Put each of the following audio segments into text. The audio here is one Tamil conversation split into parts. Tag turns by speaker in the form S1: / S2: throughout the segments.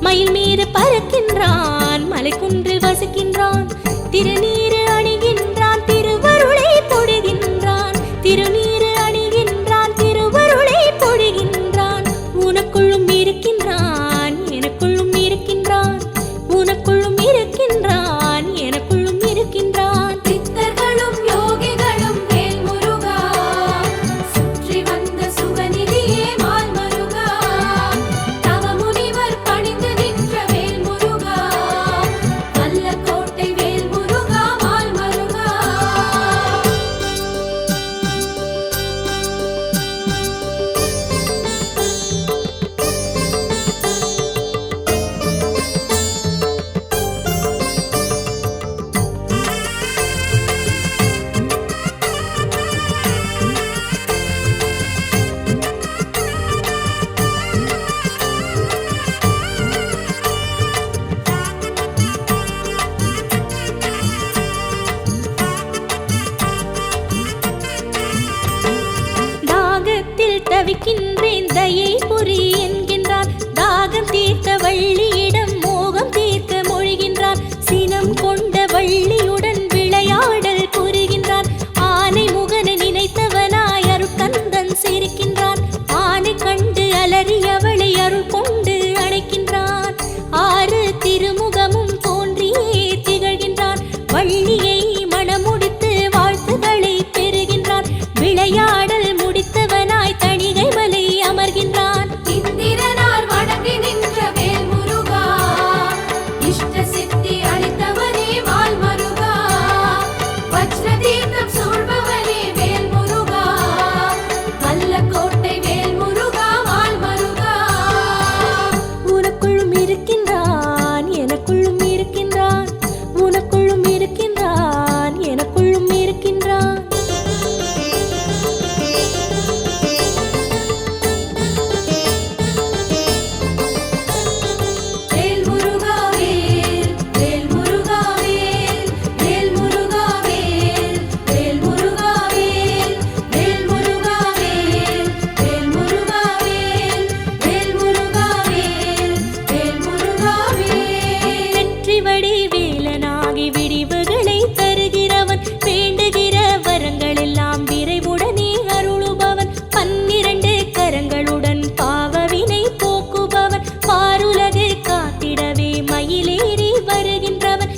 S1: மயில் மீது பறக்கின்றான், மலை குன்றில் வசிக்கின்றான், திருநீறு அணிகின்றான், திருவருளை பொழிகின்றான், திருநீறு அணிகின்றான், திருவருளை பொழிகின்றான். உனக்குள்ளும் இருக்கின்றான், எனக்குள்ளும் இருக்கின்றான், உனக்குள்ளும் இருக்கின்றான், எனக்குள்ளும் இருக்கின்றான்.
S2: சித்தர்களும் யோகிகளும் வேல் முருகா, சுற்றி வந்த சுகநிதியே மால் முருகா, தவமுனிவர் பணிந்து நின்ற வேல் முருகா, வல்லக்கோட்டை வேல் முருகா, மால் முருகா.
S1: தாகத்தில் தவிக்கின்றேன் தயை புரி என்கின்றான், தாகம் தீர்த்த வள்ளியிடம் மோகம் தீர்க்க மொழிகின்றான், சினம் கொண்ட வள்ளியுடன் விளையாடல் புரிகின்றான். ஆனை முகனை நினைத்தவனாய் அருட்கந்தன் சிரிக்கின்றான், ஆனை கண்டு அலறியவளை அருள் கொண்டு அணைக்கின்றான். ஆறு திருமுகமும் தோன்றியே திகழ்கின்றான், வள்ளியை மணமுடித்து வாழ்த்துகளை பெறுகின்றான். விளையாடல் முடித்தவனாய் தணிகை மலை அமர்கின்றான்.
S2: இந்திரனார் வணங்கி நின்ற வேல் முருகா, இஷ்ட சித்தி அளித்தவனே மால் முருகா, வஜ்ர தீர்த்தம் சூழ்பவனே வேல் முருகா, வல்லக்கோட்டை வேல் முருகா, மால் முருகா.
S1: உனக்குள்ளும் இருக்கின்றான், எனக்குள்ளும் இருக்கின்றான், உனக்குள்ளும் இருக்கின்றான், எனக்குள்ளும் இருக்கின்றான்.
S2: வேல் முருகா வேல், வேல் முருகா வேல், வேல் முருகா வேல், வேல் முருகா வேல், வேல் முருகா வேல், வேல் முருகா வேல், வேல் முருகா வேல், வேல் முருகா வேல்.
S1: வெற்றி வடிவேலனாகி விடிவுகளை தருகிறவன், வேண்டுகிற வரங்கள் எல்லாம் விரைவுடனே அருளுபவன், 12 கரங்களுடன் பாவவினை போக்குபவன், பாருலகு காத்திடவே மயிலேறி வருகின்றவன்,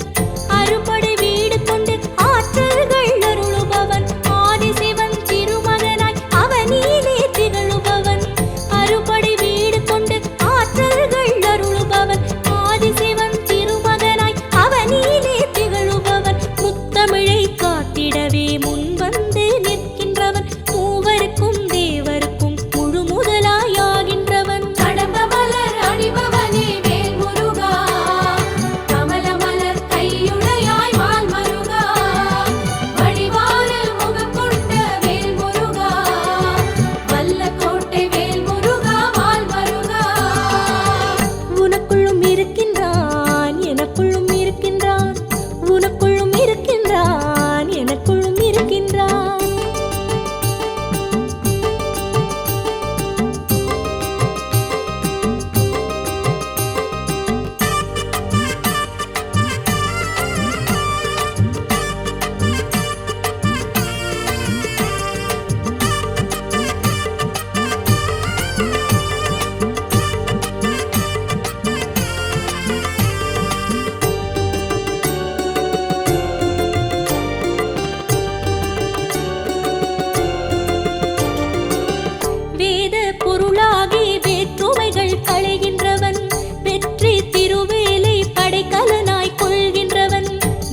S1: அறுபடை வீடு கொண்டு ஆற்றல்கள் அருளுபவன், ஆதிசிவன் திருமகனாய் அவனிலே திகழுபவன், அறுபடை வீடு கொண்டு ஆற்றல்கள் அருளுபவன், ஆதிசிவன் திருமகனாய் அவனிலே திகழுபவன், முத்தமிழை காத்திடவே முன்வந்து நிற்கின்றவன், மூவருக்கும் தேவருக்கும் முழு முதலாயாகின்றவன்.
S2: கடம்ப மலர் அணிபவனே வேல் முருகா, கமல மலர் கையுடையாய் மால் முருகா, வடிவான முகம் கொண்ட வேல் முருகா, வல்லக்கோட்டை வேல் முருகா, மால் முருகா.
S1: உனக்குள்ளும் இருக்கின்றான், எனக்குள்ளும் இருக்கின்றான், உனக்குள்ளும் இருக்கின்றான், எனக்குள்ளும் இருக்கின்றான். வேத பொருளாகி வேற்றுமைகள் களைகின்றவன், வெற்றி திருவேலை படைக்கலனாய் கொள்கின்றவன்,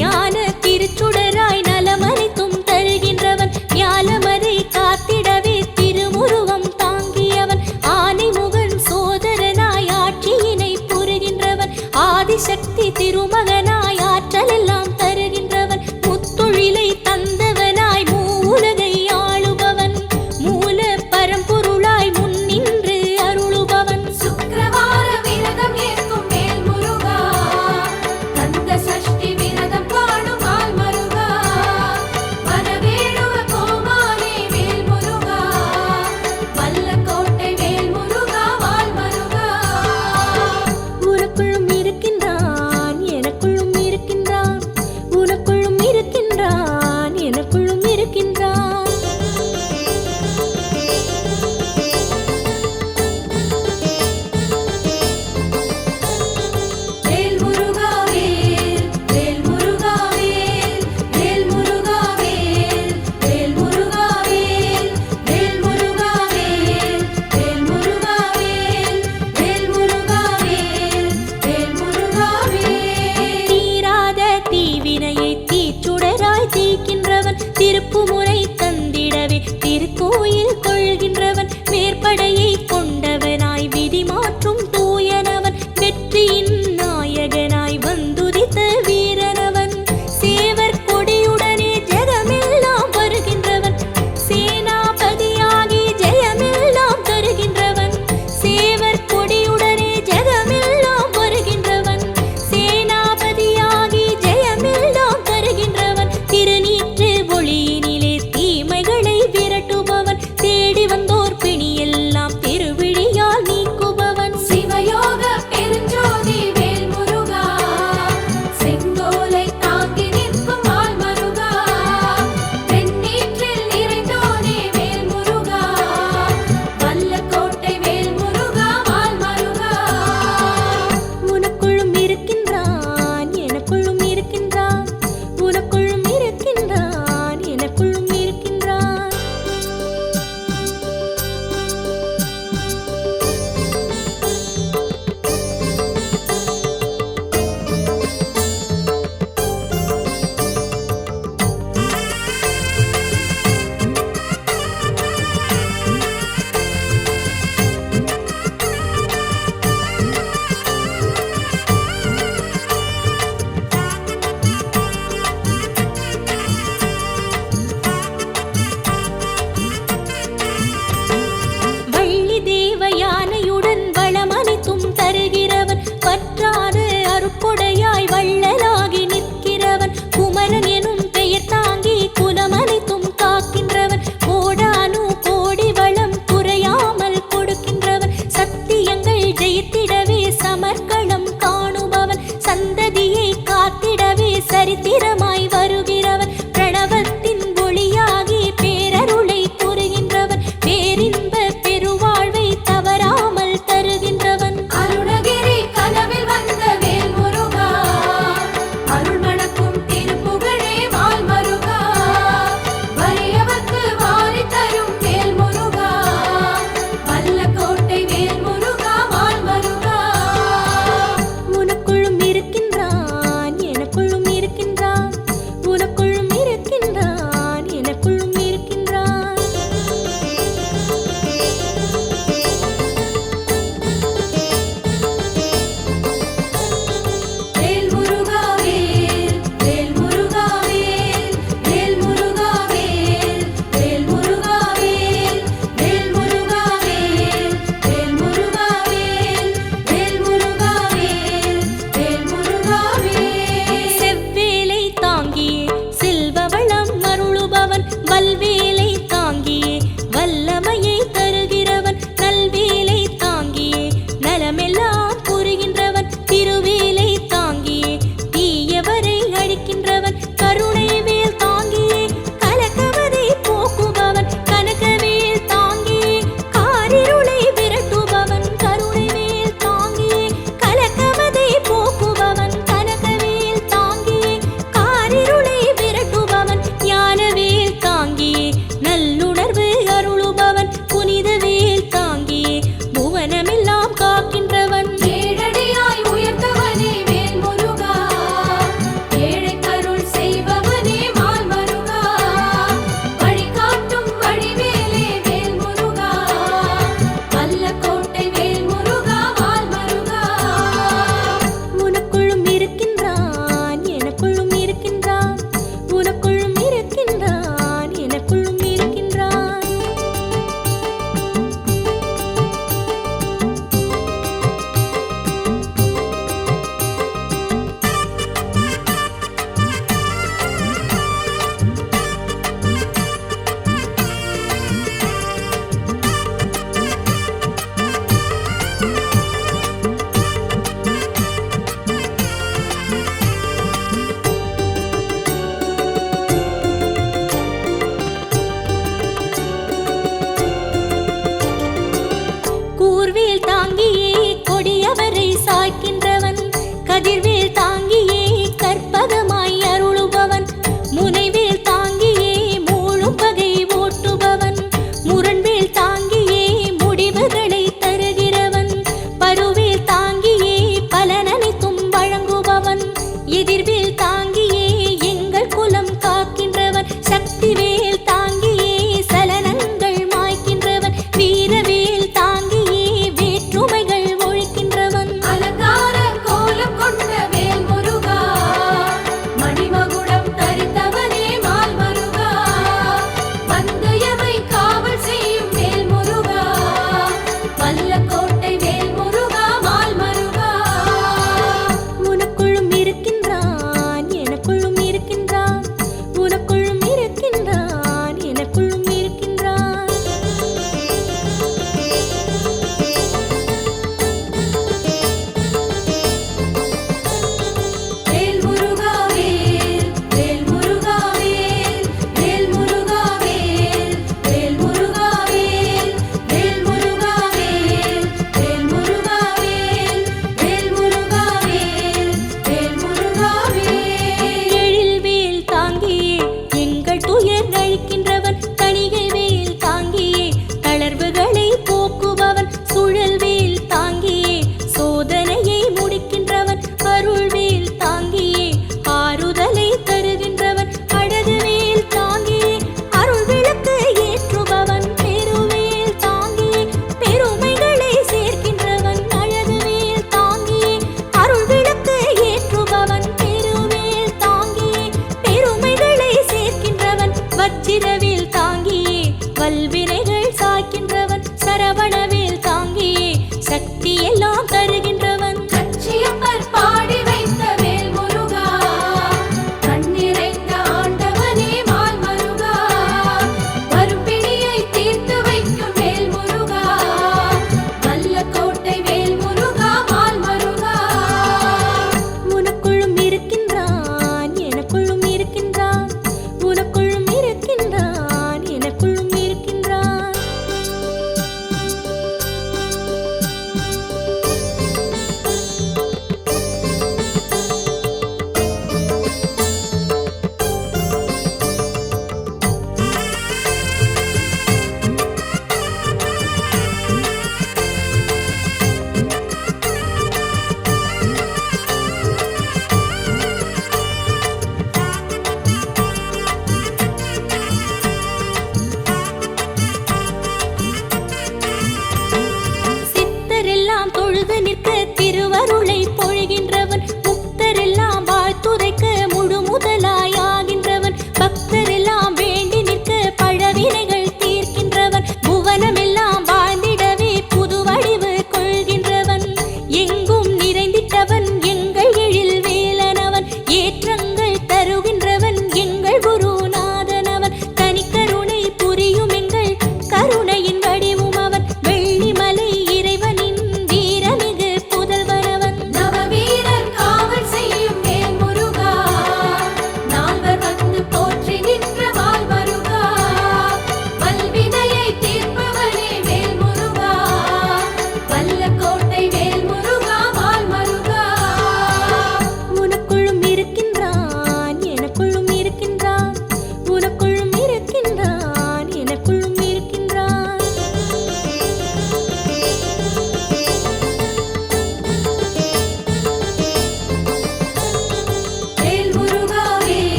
S1: ஞான திருச்சுடராய் நலமனைத்தும் தருகின்றவன், ஞாலமதை காத்திடவே திருமுருகம் தாங்கியவன், ஆனை முகன் சோதரனாய் ஆட்சியினை புரிகின்றவன், ஆதிசக்தி திருமகனாய் ஆற்றல் எல்லாம் தருகின்றவன், முத்தொழிலை தந்தவனாய் மூவுலகை ஆளுபவன், மூல பரம்பொருளாய் முன்னின்று அருளுபவன்,
S2: சுக்கிரவார விரதம் ஏற்கும் வேல் முருகா, கந்த சஷ்டி விரதம் பாடும் மால் முருகா, வனவேடுவ கோமானே வேல் முருகா, வல்லக்கோட்டை வேல் முருகா, மால் முருகா.
S1: உனக்குள் திருப்புமுறை தந்திடவே திருக்கோயில் கொள்கின்றவன் மேற்படையை கொண்டவனாய் விதி மாற்றும் தூயனவன் வெற்றியின் நாயகனாய் வந்துதித்த வீரனவன் சேவர் கொடியுடனே ஜெகமெல்லாம் வருகின்றவன் சேனாபதியாகி ஜெயமெல்லாம் தருகின்றவன் சேவர் கொடியுடனே ஜெகமெல்லாம் வருகின்றவன் சேனாபதியாகி ஜெயமெல்லாம் தருகின்றவன் திருநீற்று ஒளியினிலே தீமைகளை விரட்டுபவன் தேடி வந்தோர் பிணியெல்லாம் திருவிழியால் நீக்குபவன்
S2: சிவயோக பெருஞ்சோதி வேல் முருகா செங்கோலை தாங்கி நிற்கும் மால் மருகா தென்னீற்றில் நிறைந்தோனே வேல் முருகா வல்லக்கோட்டை வேல் முருகா மால் மருகா
S1: உனக்குள்ளும் இருக்கின்றான் எனக்குள்ளும் இருக்கின்றான் உனக்குள்ளும் இருக்கின்றான் எனக்குள்ளும் இருக்கின்றான் வள்ளி தேவ யானையுடன் வளமனைத்தும் தருகிறவன் பற்றாத அருட்கொடையாய் வள்ளலாகி நிற்கிறவன் குமரன் எனும் பெயர் தாங்கி குலமனைத்தும் காக்கின்றவன் கோடானு கோடி வளம் குறையாமல் கொடுக்கின்றவன் சத்தியங்கள் ஜெயித்திடவே சமர்க்களம் காணுபவன் சந்ததியை காத்திடவே சரித்திரமாய் வருகிறவன் பிரணவத்தின் ஒளியாகி பேரருளை புரிகின்றவன் பேரின்ப பெருவாழ்வை தவறாமல் தருகின்றவன்
S2: அருணகிரி கனவில் வந்த வேல் முருகா அருள் மணக்கும் திருப்புகழே மால் மருகா வறியவர்க்கு வாரி தரும் வேல் முருகா வல்லக்கோட்டை வேல் முருகா மால் மருகா
S1: உனக்குள்ளும் இருக்கின்றான் எனக்குள்ளும் இருக்கின்றான்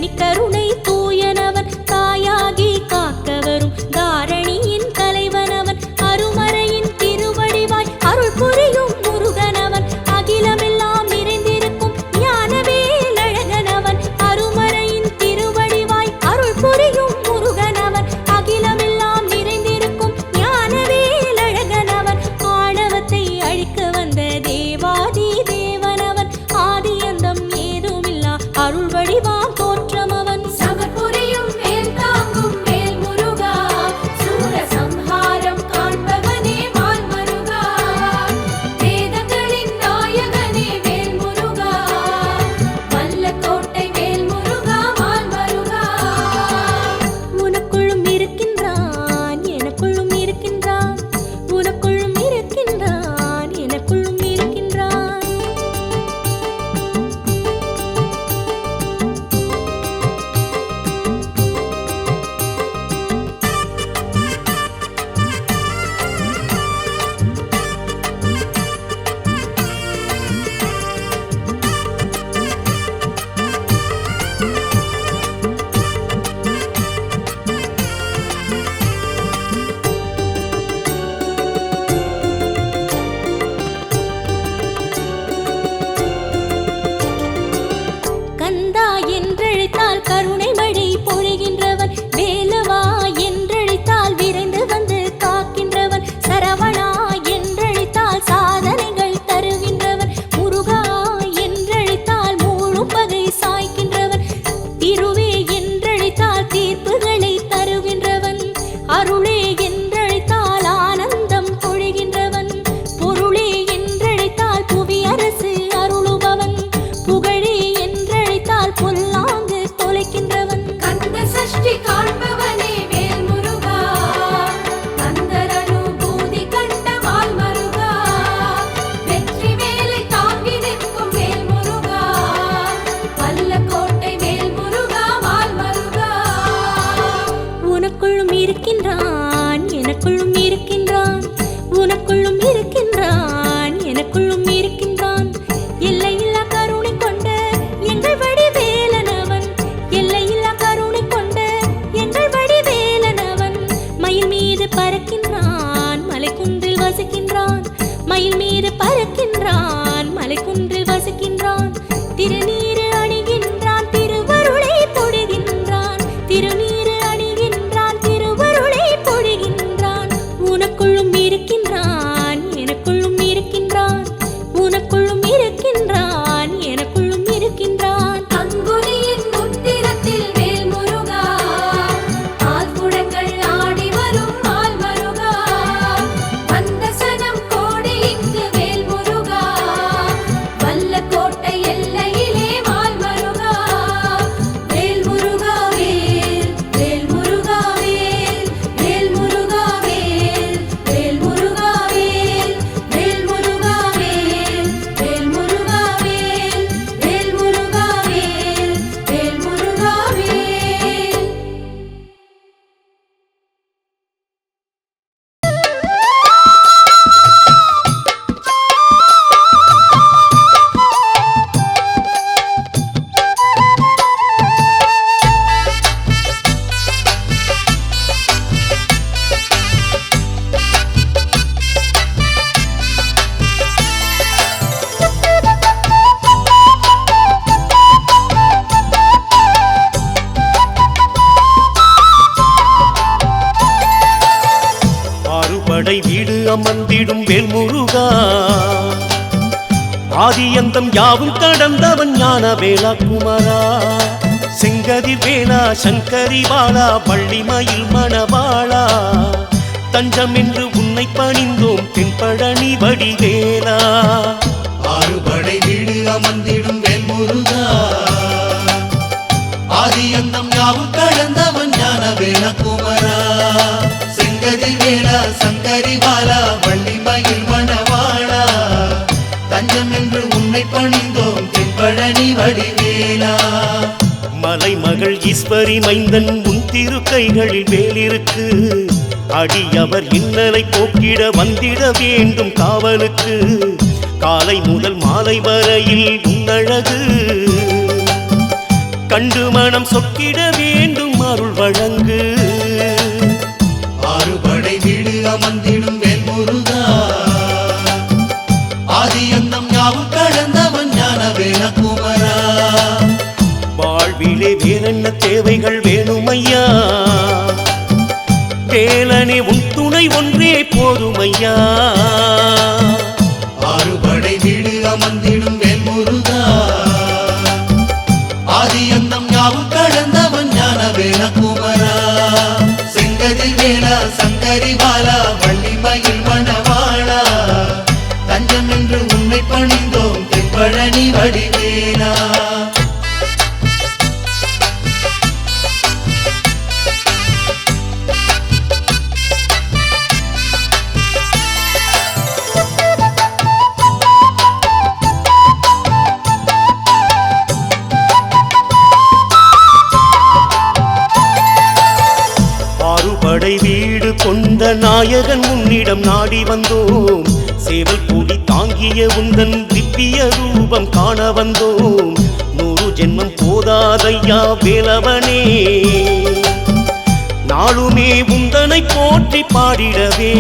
S1: தனிக்கருணை தூயனவன் தாயாகி காக்கவரும் தாரணியின் தலைவனவன் அருமறையின் திருவடிவாய் அருள் புரியும் முருகனவன் அகிலமெல்லாம் நிறைந்திருக்கும் ஞானவேலழகனவன் அருமறையின் திருவடிவாய் அருள் புரியும் முருகனவன் அகிலமெல்லாம் நிறைந்திருக்கும் ஞானவேலழகனவன் ஆணவத்தை அழிக்க வந்த தேவாதி தேவனவன் ஆதியந்தம் ஏதுமில்லா அருள் வடிவாம் தோற்றமவன்
S2: சமர்புரியும் வேல் தாங்கும் வேல் முருகா சூரசம்ஹாரம் காண்பவனே மால் மருகா வேதங்களின் நாயகனே வேல் முருகா வல்லக்கோட்டை வேல் முருகா மால் மருகா
S1: உனக்குள்ளும் இருக்கின்றான் எனக்குள்ளும் இருக்கின்றான் உனக்குள்ளும் இருக்கின்றான் எனக்குள்ளும் இருக்கின்றான் கந்தா என்றழைத்தால் கருணை மழை பொழிகின்றவன் வேலவா என்றழைத்தால் விரைந்து வந்து காக்கின்றவன் சரவணா என்றழைத்தால் சாதனைகள் தருகின்றவன் முருகா என்றழைத்தால் மூழும் பகை சாய்க்கின்றவன் திருவே என்றழைத்தால் தீர்ப்புகளை தருகின்றவன் அருளே என்றழைத்தால் ஆனந்தம் பொழிகின்றவன் பொருளே என்றழைத்தால் புவி அரசு அருளுபவன் புகழே என்றழைத்தால் பொல்லாங்கு தொலைக்கின்றவன்
S2: கந்த சஷ்டி காண்பவனே வேல் முருகா கந்தரனுபூதி கண்ட மால் மருகா வெற்றி வேலை தாங்கி நிற்கும் வேல் முருகா வல்லக்கோட்டை வேல் முருகா மால் மருகா
S1: உனக்குள்ளும் இருக்கின்றான் எனக்குள்ளும் இருக்கின்றான் உனக்குள்ளும் இருக்கின்றான் எனக்குள்ளும் இருக்கின்றான் எல்லையில்லா கருணை கொண்ட எங்கள் வடிவேலனவன் எல்லையில்லா கருணை கொண்ட எங்கள் வடிவேலனவன் மயில் மீது பறக்கின்றான் மலைக்குன்றில் வசிக்கின்றான் மயில் மீது பறக்கின்றான் மலைக்குன்றில் வசிக்கின்றான் திருநீறு அணிகின்றான் திருவருளை பொழிகின்றான் திருநீறு அணிகின்றான் திருவருளை பொழிகின்றான் உனக்குள்ளும் இருக்கின்றான் எனக்குள்ளும் இருக்கின்றான் உனக்குள்ளும் இருக்கின்றான் எனக்குள்ளும் இருக்கின்றான்
S2: அங்குனியின் முத்திரத்தில் வேல் முருகா ஆல்குடங்கள் ஆடி வரும் மால் மருகா வந்த சனம் கோடி இங்கு வேல் முருகா வல்லக்கோட்டை எல்லையிலே மால் மருகா வேல் முருகா வேல் வேல் முருகா வேல் வேல் முருகா வேல் வேல் முருகா வேல் வேல் முருகா வேல் வேல் முருகா வேல் வேல் முருகா வேல் வேல் முருகா வேல்
S3: ஆறுபடை வீடு அமர்ந்திடும் வேல் முருகா ஆதியந்தம் யாவும் கடந்தவன் ஞான வேலா குமரா செங்கதிர் வேலா சங்கரி பாலா வள்ளிமயில் மணவாளா தஞ்சம் என்று உன்னை பணிந்தோம் தென்பழனி வடிவேலா
S4: ஆறுபடை வீடு அமர்ந்திடும் வேல் முருகா ஆதியந்தம் யாவும் கடந்தவன் ஞான வேல குமரா செங்கதி வேலா சங்கரி பாலா வள்ளிமயில் மணவாளா தஞ்சம் என்று உன்னை பணிந்தோம் தென்பழனி வடிவேலா
S3: மலைமகள் ஈஸ்வரி மைந்தன் உன் திரு கைகளில் வேலிருக்கு அடியவர் இன்னலை போக்கிட வந்திட வேண்டும் காவலுக்கு காலை முதல் மாலை வரையில் உன்னழகு கண்டு மனம் சொக்கிட வேண்டும் அருள் வழங்கு.
S4: ஆறுபடை வீடு அமர்ந்திடும் வேல் முருகா, ஆதியந்தம் யாவும் கடந்தவன் ஞானவேல குமரா.
S3: வாழ்விலே வேறென்ன தேவைகள் வேணுமையா, வேலனே உன் துணை ஒன்றே போதுமையா.
S4: ஆறுபடை வீடு அமர்ந்திடும் வேல் முருகா, ஆதியந்தம் யாவும் கடந்தவன் ஞானவேல குமரா. செங்கதில் வேலா சங்கரி பாலா வள்ளிமயில் மணவாளா, தஞ்சம் என்று உன்னை பணிந்தோம் தென்பழனி வடிவேலா.
S3: ஆறுபடை வீடு கொண்ட நாயகன் உன்னிடம் நாடி வந்தோம். சேவல் கூடி தாங்கிய உந்தன் திவ்ய ரூபம் காண வந்தோம். 100 ஜென்மம் போதாதையா வேலவனே, நாளுமே உந்தனை போற்றி பாடிடவே.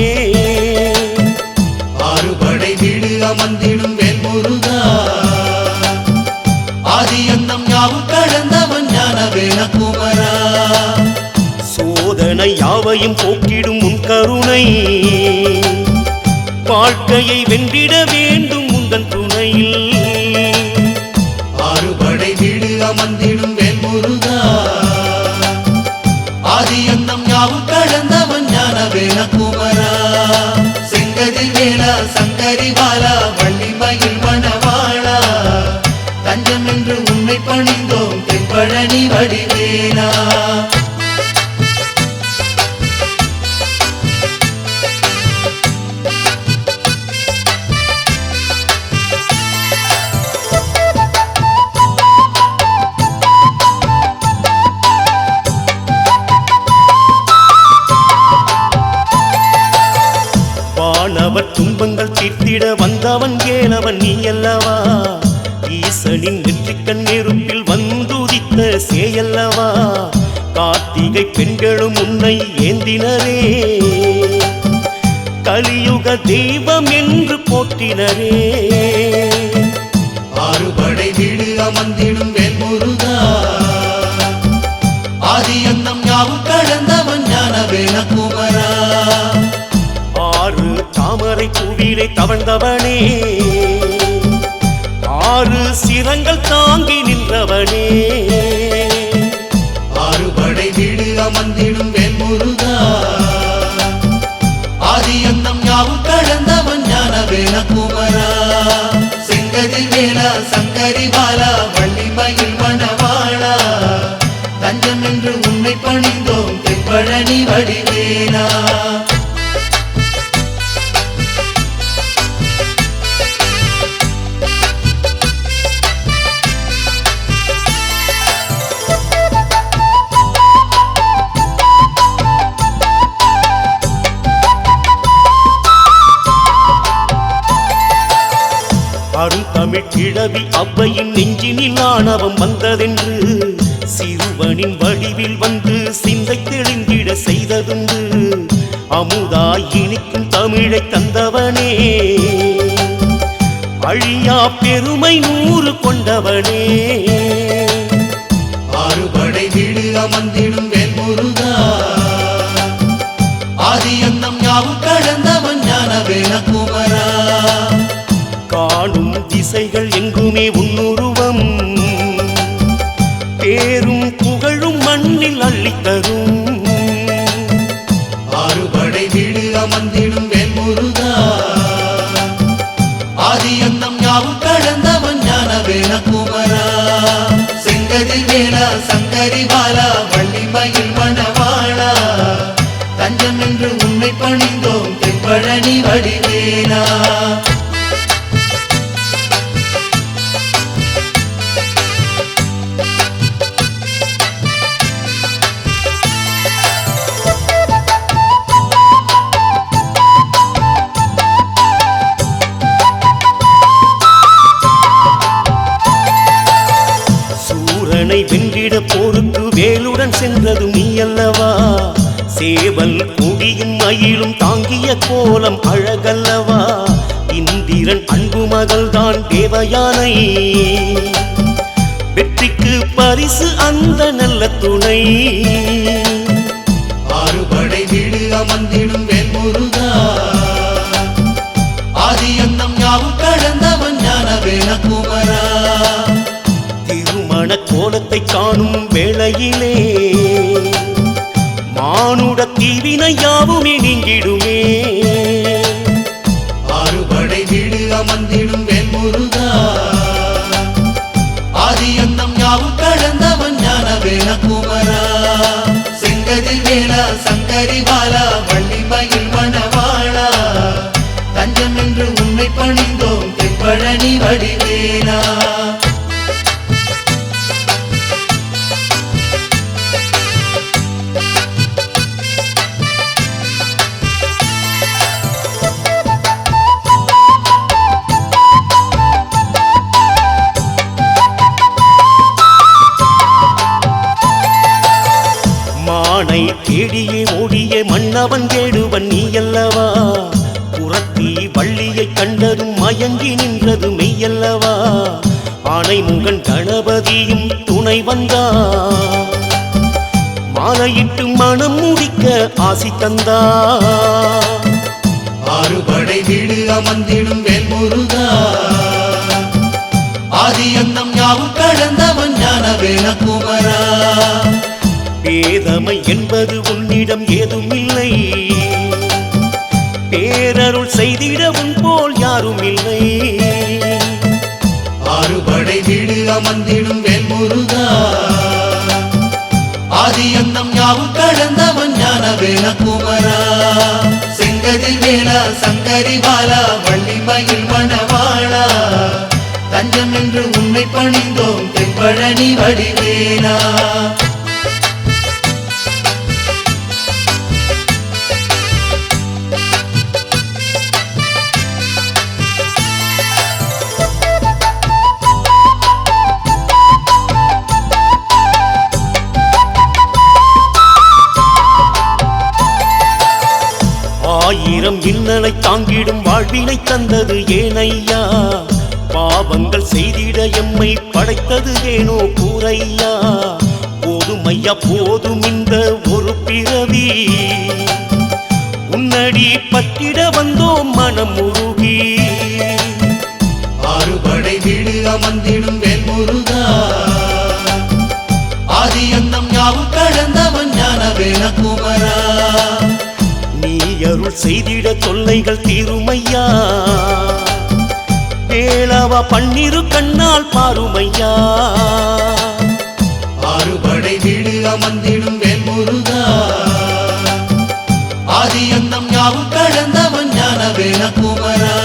S4: ஆறுபடை வீடு அமர்ந்திடும் வேல் முருகா, ஆதியந்தம் யாவும் கடந்தவன் ஞானவேல குமரா.
S3: சோதனை யாவையும் போக்கிடும் உன் கருணை, வாழ்க்கையை வென்றிட வேண்டும் உந்தன் துணையில்.
S4: ஆறுபடை வீடு அமர்ந்திடும் வேல் முருகா, ஆதியந்தம் யாவும் கடந்தவன் ஞானவேல குமரா. செங்கதில் வேலா சங்கரி பாலா வள்ளிமயில் மணவாளா, தஞ்சம் என்று உன்னை பணிந்தோம் தென்பழனி வடிவேலா.
S3: வானவர் துன்பங்கள் தீர்த்திட வந்தவன் ஏலவன் நீ அல்லவா. ஈசனின் நெற்றிக்கண் நெருப்பில் வந்துதித்த சேயல்லவா. கார்த்திகை பெண்களும் உன்னை ஏந்தினரே, கலியுக தெய்வம் என்று போற்றினரே.
S4: ஆறுபடை வீடு அமர்ந்திடும் வேல் முருகா, ஆதியந்தம் யாவும் கடந்தவன் ஞானவேல குமரா.
S3: ஆறு தாமரை பூவிலே தவழ்ந்தவனே, 6 சிரங்கள் தாங்கி நின்றவனே.
S4: ஆறுபடை வீடு அமர்ந்திடும் வேல் முருகா, ஆதியந்தம் யாவும் கடந்தவன் ஞானவேல குமரா. செங்கதில் வேலா சங்கரி பாலா வள்ளிமயில் மணவாளா, தஞ்சம் என்று உன்னை பணிந்தோம் தென்பழனி வடிவேலா.
S3: அருந்தமிழ் கிழவி அவ்வையின் நெஞ்சினில் ஆணவம் வந்ததென்று, சிறுவனின் வடிவில் வந்து சிந்தை தெளிந்திட செய்ததுண்டு. அமுதாய் இனிக்கும் தமிழை தந்தவனே, அழியா பெருமை 100 கொண்டவனே.
S4: ஆறுபடை வீடு அமர்ந்திடும் வேல் முருகா, ஆதியந்தம் யாவும் கடந்தவன் ஞானவேல குமரா.
S3: காணும் திசைகள் எங்குமே உன்னுருவம், பேரும் புகழும் மண்ணில் அள்ளித்தரும்.
S4: ஆறுபடை வீடு அமர்ந்திடும் வேல் முருகா, ஆதியந்தம் யாவும் கடந்தவன் ஞானவேல குமரா. செங்கதில் வேலா சங்கரி பாலா வள்ளிமயில் மணவாளா, தஞ்சம் என்று உன்னை பணிந்தோம் தென்பழனி வடிவேலா.
S3: சூரனை வென்றிட வேலுடன் சென்றதும் நீ அல்லவா சேவல் கொடியும் மயிலும் தாங்கிய கோலம் அழகல்லவா இந்திரன் அன்பு மகள்தான் தேவயானை வெற்றிக்கு பரிசு அந்த நல்ல துணை
S4: ஆறுபடை வீடு அமர்ந்திடும் வேல்முருகா ஆதி அந்தம் யாவும் கடந்தவன் ஞானவேல குமரா
S3: திருமண கோலத்தை காணும் வேளையிலே மானுட தீவினை யாவுமே நீங்கிடுமே
S4: ஆறுபடை வீடு அமர்ந்திடும் வேல்முருகா ஆதி அந்தம் யாவும் கடந்தவன் ஞானவேல குமரா செங்கதில் வேலா சங்கரி பாலா வள்ளி மயில் மணவாளா தஞ்சம் என்று உன்னை பணிந்தோம் தென்பழனி வடிவேலா
S3: மானை தேடியே ஓடியே மன்னவன் தேடுவன் நீ அல்லவா புறத்தி வள்ளியை கண்டதும் மயங்கி நின்றது மெய்யல்லவா ஆனை முகன் கணபதியும் துணை வந்தா மாலையிட்டு மனம் முடிக்க ஆசி தந்தா
S4: ஆறுபடை வீடு அமர்ந்திடும் வேல்முருகா ஆதி அந்தம் யாவும் கடந்தவன் ஞானவேல குமரா
S3: பேதமை என்பது உன்னிடம் ஏதும் இல்லை பேரருள் செய்திட உன் போல் யாரும் இல்லை
S4: ஆறுபடை வீடு அமர்ந்திடும் வேல்முருகா ஆதி அந்தம் யாவும் கடந்தவன் ஞானவேல குமரா செங்கதில் வேலா சங்கரி பாலா வள்ளி மயில் மணவாளா தஞ்சம் என்று உன்னை பணிந்தோம் தென்பழனி வடிவேலா
S3: ஆயிரம் இன்னலை தாங்கிடும் வாழ்வினை தந்தது ஏனையா பாவங்கள் செய்திட எம்மை படைத்தது ஏனோ கூரையா போதும் ஐயா போதும் இந்த ஒரு பிறவி உன்னடி பற்றிட வந்தோம் மனம் உருகி
S4: ஆறுபடை வீடு அமர்ந்திடும் வேல்முருகா ஆதி அந்தம் யாவும் கடந்தவன் ஞானவேல குமரா
S3: நீ அருள் செய்திட தொல்லைகள் தீருமையா வேளவா பன்னிரு கண்ணால் பாருமையா
S4: ஆறுபடை வீடு அமர்ந்திடும் வேல்முருகா ஆதி அந்தம் யாவும் கடந்தவன் ஞானவேல குமரா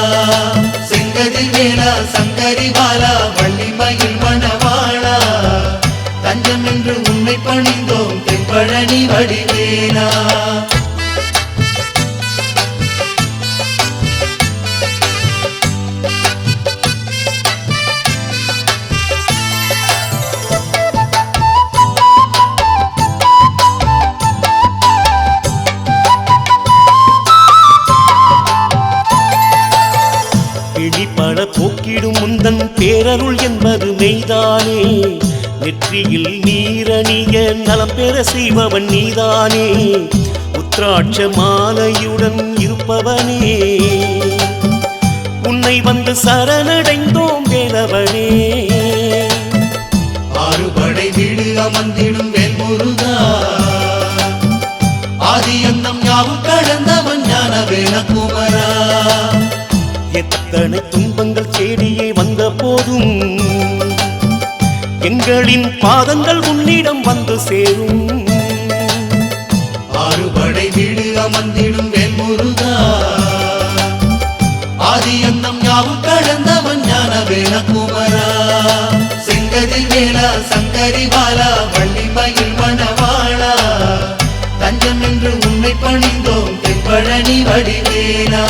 S4: செங்கதில் வேலா சங்கரி பாலா வள்ளி மயில் மணவாளா தஞ்சம் என்று உன்னை பணிந்தோம் தென்பழனி வடிவேலா
S3: பிடிபட போக்கிடும் முந்தன் பேரருள் என்பது மெய்தானே நெற்றியில் நீரணிய நலம் பெற செய்பவன் நீதானே உத்ராட்ச மாலையுடன் இருப்பவனே உன்னை வந்து சரணடைந்தோம் வேலவனே
S4: ஆறுபடை வீடு அமர்ந்திடும் வேல்முருகா ஆதி அந்தம் யாவும் கடந்தவன் ஞானவேல குமரா
S3: எத்தனை துன்பங்கள் தேடியே வந்த போதும் எங்களின் பாதங்கள் உன்னிடம் வந்து சேரும்
S4: ஆறுபடை வீடு அமர்ந்திடும் வேல்முருகா ஆதி அந்தம் யாவும் கடந்தவன் ஞானவேல குமரா செங்கதில் வேலா சங்கரி பாலா வள்ளி மயில் மணவாளா தஞ்சம் என்று உன்னை பணிந்தோம் தென்பழனி வடிவேலா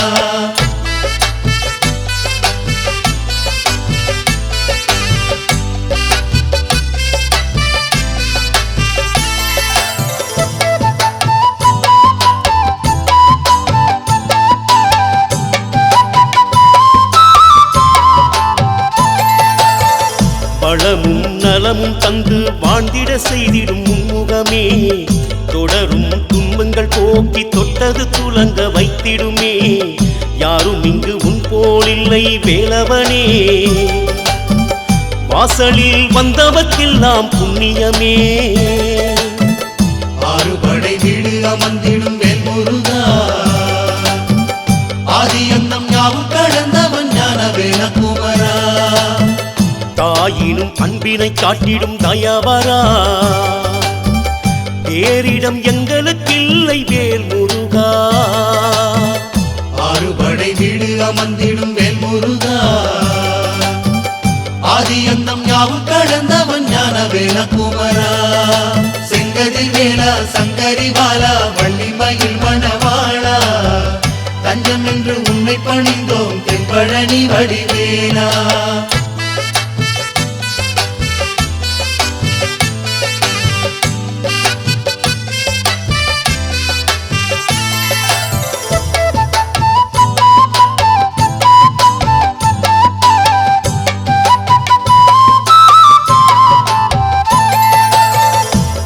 S3: வளமும் நலமும் தந்து வாழ்ந்திட செய்திடும் முன்முகமே தொடரும் துன்பங்கள் போக்கி தொட்டது துலங்க வைத்திடுமே யாரும் இங்கு உன் போலில்லை வேலவனே வாசலில் வந்தவர்க்கெல்லாம் புண்ணியமே
S4: ஆறுபடை வீடு அமர்ந்திடும் வேல்முருகா ஆதியந்தம் யாவும் கடந்தவன் ஞானவேல குமரா
S3: தாயினும் அன்பினை காட்டிடும் தயாவரா பேரிடம் எங்களுக்கில்லை வேல்முருகா
S4: ஆறுபடை வீடு அமர்ந்திடும் வேல்முருகா ஆதியந்தம் யாவும் கடந்தவன் ஞானவேல குமரா செங்கதில் வேலா சங்கரி வாலா வள்ளிமயில் மணவாளா தஞ்சம் என்று உன்னை பணிந்தோம் தென்பழனி வடிவேலா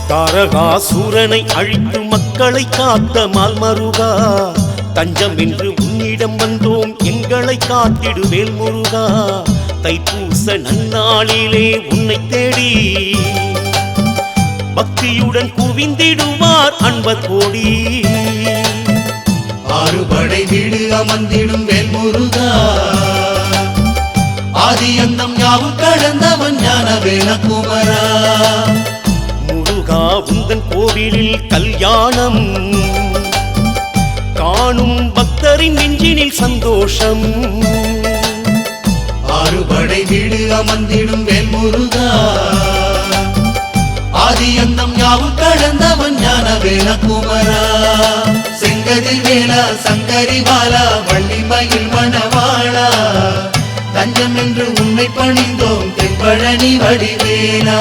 S3: தாரகாசூரனை அழித்து மக்களை காத்த மால்மருகா தஞ்சம் என்று உன்னிடம் வந்தோம் எங்களை காத்திடு வேல்முருகா தைப்பூச நன்னாளிலே உன்னை தேடி பக்தியுடன் குவிந்திடுவார் அன்பர் கோடி
S4: ஆறுபடை வீடு அமர்ந்திடும் வேல்முருகா ஆதியந்தம் யாவும் கடந்தவன் ஞானவேல குமரா
S3: முருகா உந்தன் கோவிலில் கல்யாணம் காணும் பக்தரின் நெஞ்சினில் சந்தோஷம்
S4: ஆறுபடை வீடு அமர்ந்திடும் வேல்முருகா ஆதியந்தம் யாவும் கடந்தவன் ஞானவேல குமரா செங்கதில் வேலா சங்கரி வாலா வள்ளிமயில் மணவாளா தஞ்சம் என்று உன்னை பணிந்தோம் தென்பழனி வடிவேலா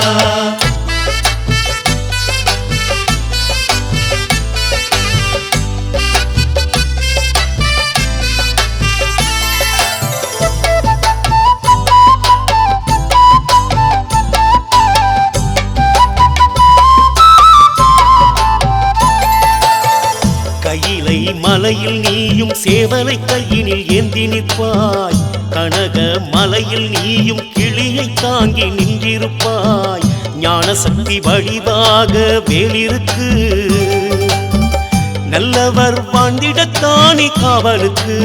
S3: கையிலை மலையில் நீயும் சேவலை கையினில் ஏந்தி நிற்பாய் கனக மலையில் நீயும் கிளியை தாங்கி நின்றிருப்பாய் ஞான சக்தி வடிவாக வேலிருக்கு நல்லவர் வாழ்ந்திடத்தானே காவலுக்கு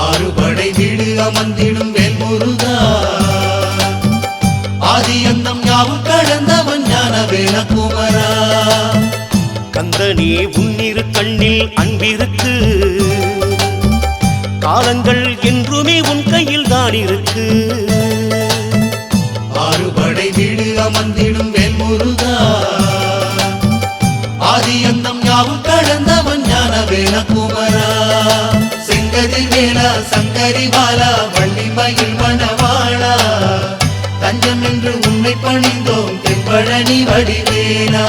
S4: ஆறுபடை வீடு அமர்ந்திடும் வேல்முருகா ஆதியந்தம் யாவும் கடந்தவன் ஞானவேல குமரா
S3: கந்தனே உன்னிரு கண்ணில் அன்பிருக்கு காலங்கள் என்றுமே உன் கையில் தான் இருக்கு
S4: ஆறுபடை வீடு அமர்ந்திடும் வேல்முருகா ஆதியந்தம் யாவும் கடந்தவன் ஞானவேல குமரா செங்கதில் வேலா சங்கரி வாலா வள்ளிமயில் மணவாளா தஞ்சம் என்று உன்னை பணிந்தோம் தென்பழனி வடிவேலா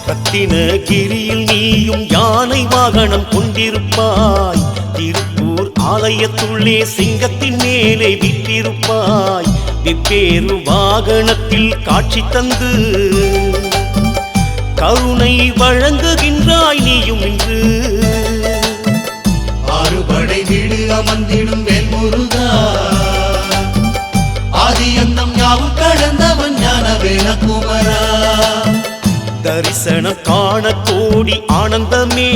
S3: ரத்தினகிரியில் நீயும் யானை வாகனம் கொண்டிருப்பாய் திருப்பூர் ஆலயத்துள்ளே சிங்கத்தின் மேலே வீற்றிருப்பாய் வெவ்வேறு வாகனத்தில் காட்சி தந்து கருணை வழங்குகின்றாய் நீயும் இன்று
S4: ஆறுபடை வீடு அமர்ந்திடும் வேல்முருகா ஆதியந்தம் யாவும் கடந்தவன் ஞானவேல குமரா
S3: தரிசனம் காண கோடி ஆனந்தமே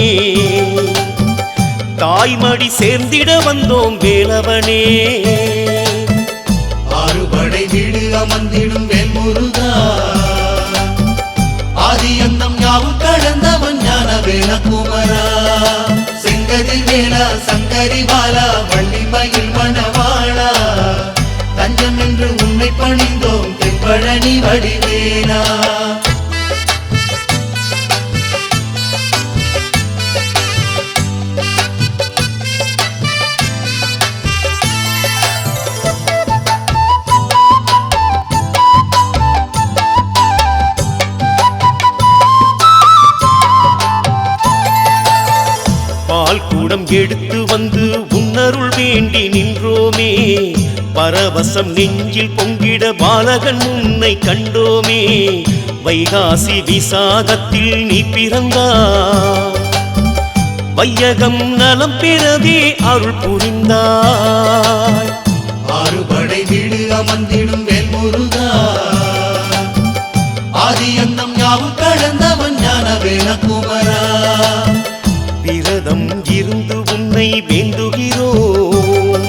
S3: தாய்மடி சேர்ந்திட வந்தோம் வேலவனே
S4: ஆறுபடை வீடு அமர்ந்திடும் வேல்முருகா ஆதியந்தம் யாவும் கடந்தவன் ஞானவேல குமரா செங்கதில் வேலா சங்கரி வாலா வள்ளிமயில் மணவாளா தஞ்சம் என்று உன்னை பணிந்தோம் தென்பழனி வடிவேலா
S3: எடுத்து வந்து உன்னருள் வேண்டி நின்றோமே. பரவசம் நெஞ்சில் பொங்கிட பாலகன் உன்னை கண்டோமே. வைகாசி விசாகத்தில் நீ பிறந்தாய், வையகம் நலம் பெறவே அருள் புரிந்தாய்.
S4: ஆறுபடை வீடு அமர்ந்திடும் வேல்முருகா, ஆதி அந்தம் யாவும் கடந்தவன் ஞானவேல குமரா.
S3: விரதம் இருந்து உன்னை வேண்டுகிறோம்,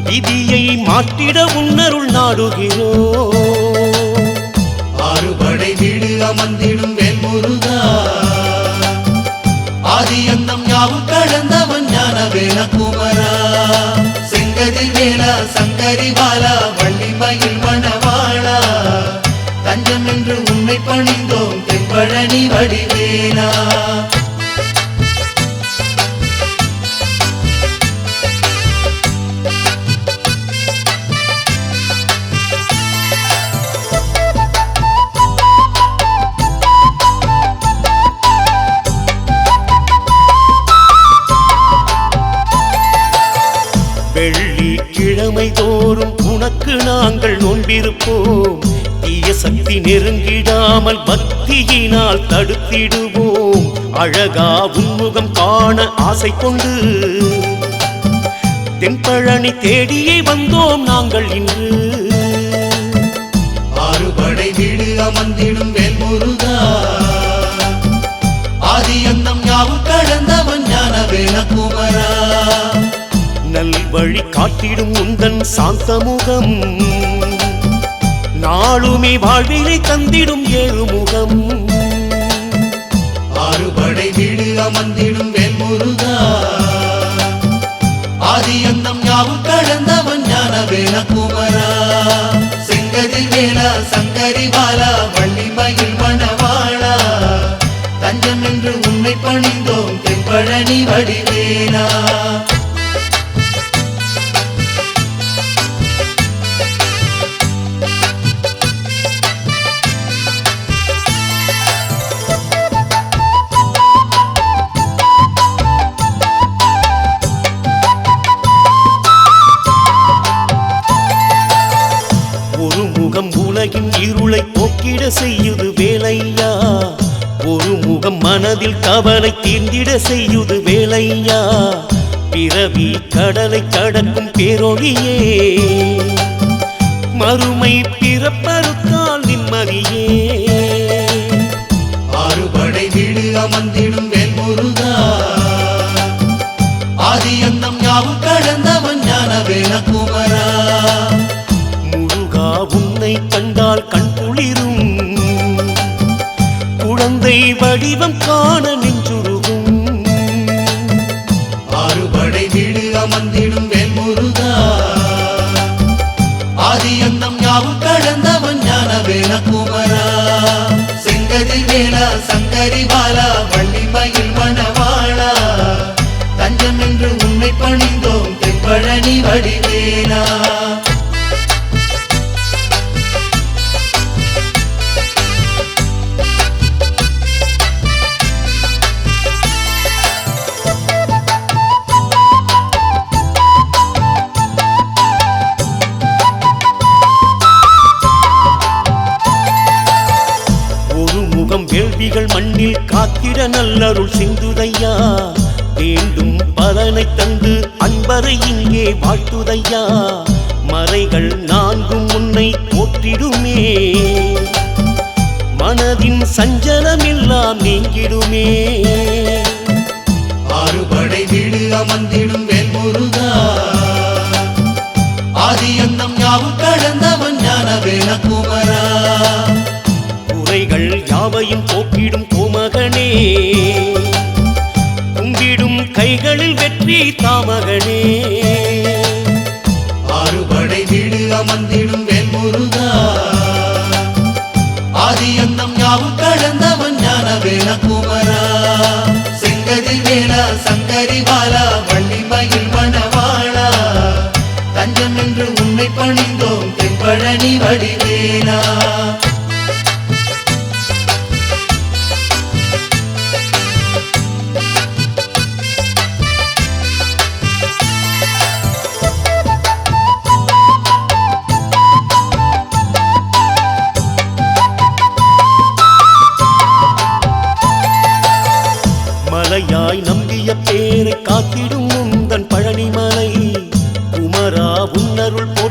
S3: விதியை மாற்றிட உன்னருள் நாடுகிறோம்.
S4: ஆறுபடை வீடு அமர்ந்திடும் வேல்முருகா, ஆதி அந்தம் யாவும் கடந்தவன் ஞானவேல குமரா. செங்கதிர் வேலா சங்கரி பாலா வள்ளிமயில் மணவாளா, தஞ்சம் என்று உன்னை பணிந்தோம் தென்பழனி வடிவேலா.
S3: வெள்ளிக்கிழமை தோறும் உனக்கு நாங்கள் நோன்பிருப்போம். தீய சக்தி நெருங்கிடாமல் பக்தியினால் தடுத்திடுவோம். அழகா உன்முகம் காண ஆசை கொண்டு தென்பழனி தேடியே வந்தோம் நாங்கள் இன்று.
S4: ஆறுபடை வீடு அமர்ந்திடும் வேல்முருகா, ஆதி அந்தம் யாவும் கடந்தவன் ஞானவேல குமரா.
S3: நல்வழி காட்டிடும் உந்தன் சாந்தமுகம், நாளுமே வாழ்வினை தந்திடும் ஏழுமுகம்.
S4: ஆறுபடை வீடு அமர்ந்திடும் வேல்முருகா, ஆதி அந்தம் யாவும் கடந்தவன் ஞானவேல குமரா. செங்கதிர் வேலா சங்கரி பாலா வள்ளிமயில் மணவாளா, தஞ்சம் என்று உன்னை பணிந்தோம் தென்பழனி வடிவேலா.
S3: உலகின் இருளை போக்கிட செய்யுது வேலையா, ஒரு முகம் மனதில் கவலை தீர்ந்திட செய்யுது வேலையா. பிறவி கடலை கடக்கும் பேரொழியே, மறுமை பிறப்பறுத்தால் நிம்மதியே.
S4: ஆறுபடை வீடு அமர்ந்திடும் வேல்முருகா, ஆதி அந்தம் யாவும் கடந்தவன் ஞானவேல குமரா.
S3: உன்னை கண்டால் கண் குளிரும், குழந்தை வடிவம் காண நெஞ்சுருகும்.
S4: ஆறுபடை வீடு அமர்ந்திடும் வேல்முருகா, ஆதி அந்தம் யாவும் கடந்தவன் ஞானவேல குமரா. செங்கதிர் வேலா சங்கரி பாலா வள்ளிமயில் மணவாளா, தஞ்சம் என்று உன்னை பணிந்தோம் தென்பழனி வடிவேலா.
S3: வேள்விகள் மண்ணில் காத்திட நல்லருள் சிந்துதையா, வேண்டும் பலனை தந்து அன்பரை இங்கே வாழ்த்துதையா. மறைகள் நான்கும் உன்னை போற்றிடுமே, மனதின் சஞ்சலமெல்லாம் நீங்கிடுமே.
S4: ஆறுபடை வீடு அமர்ந்திடும் வேல்முருகா, ஆதி அந்தம் யாவும் கடந்தவன் ஞானவேல குமரா.
S3: குறைகள் யாவையும் போக்கிடும் கோமகனே, கும்பிடும் கைகளில் வெற்றி தாமகனே.
S4: ஆறுபடை வீடு அமர்ந்திடும் வேல்முருகா, ஆதி அந்தம் யாவும் கடந்தவன் ஞானவேல குமரா. செங்கதிர் வேலா சங்கரி பாலா வள்ளிமயில் மணவாளா, தஞ்சம் என்று உன்னை பணிந்தோம் தென்பழனி வடிவேலா.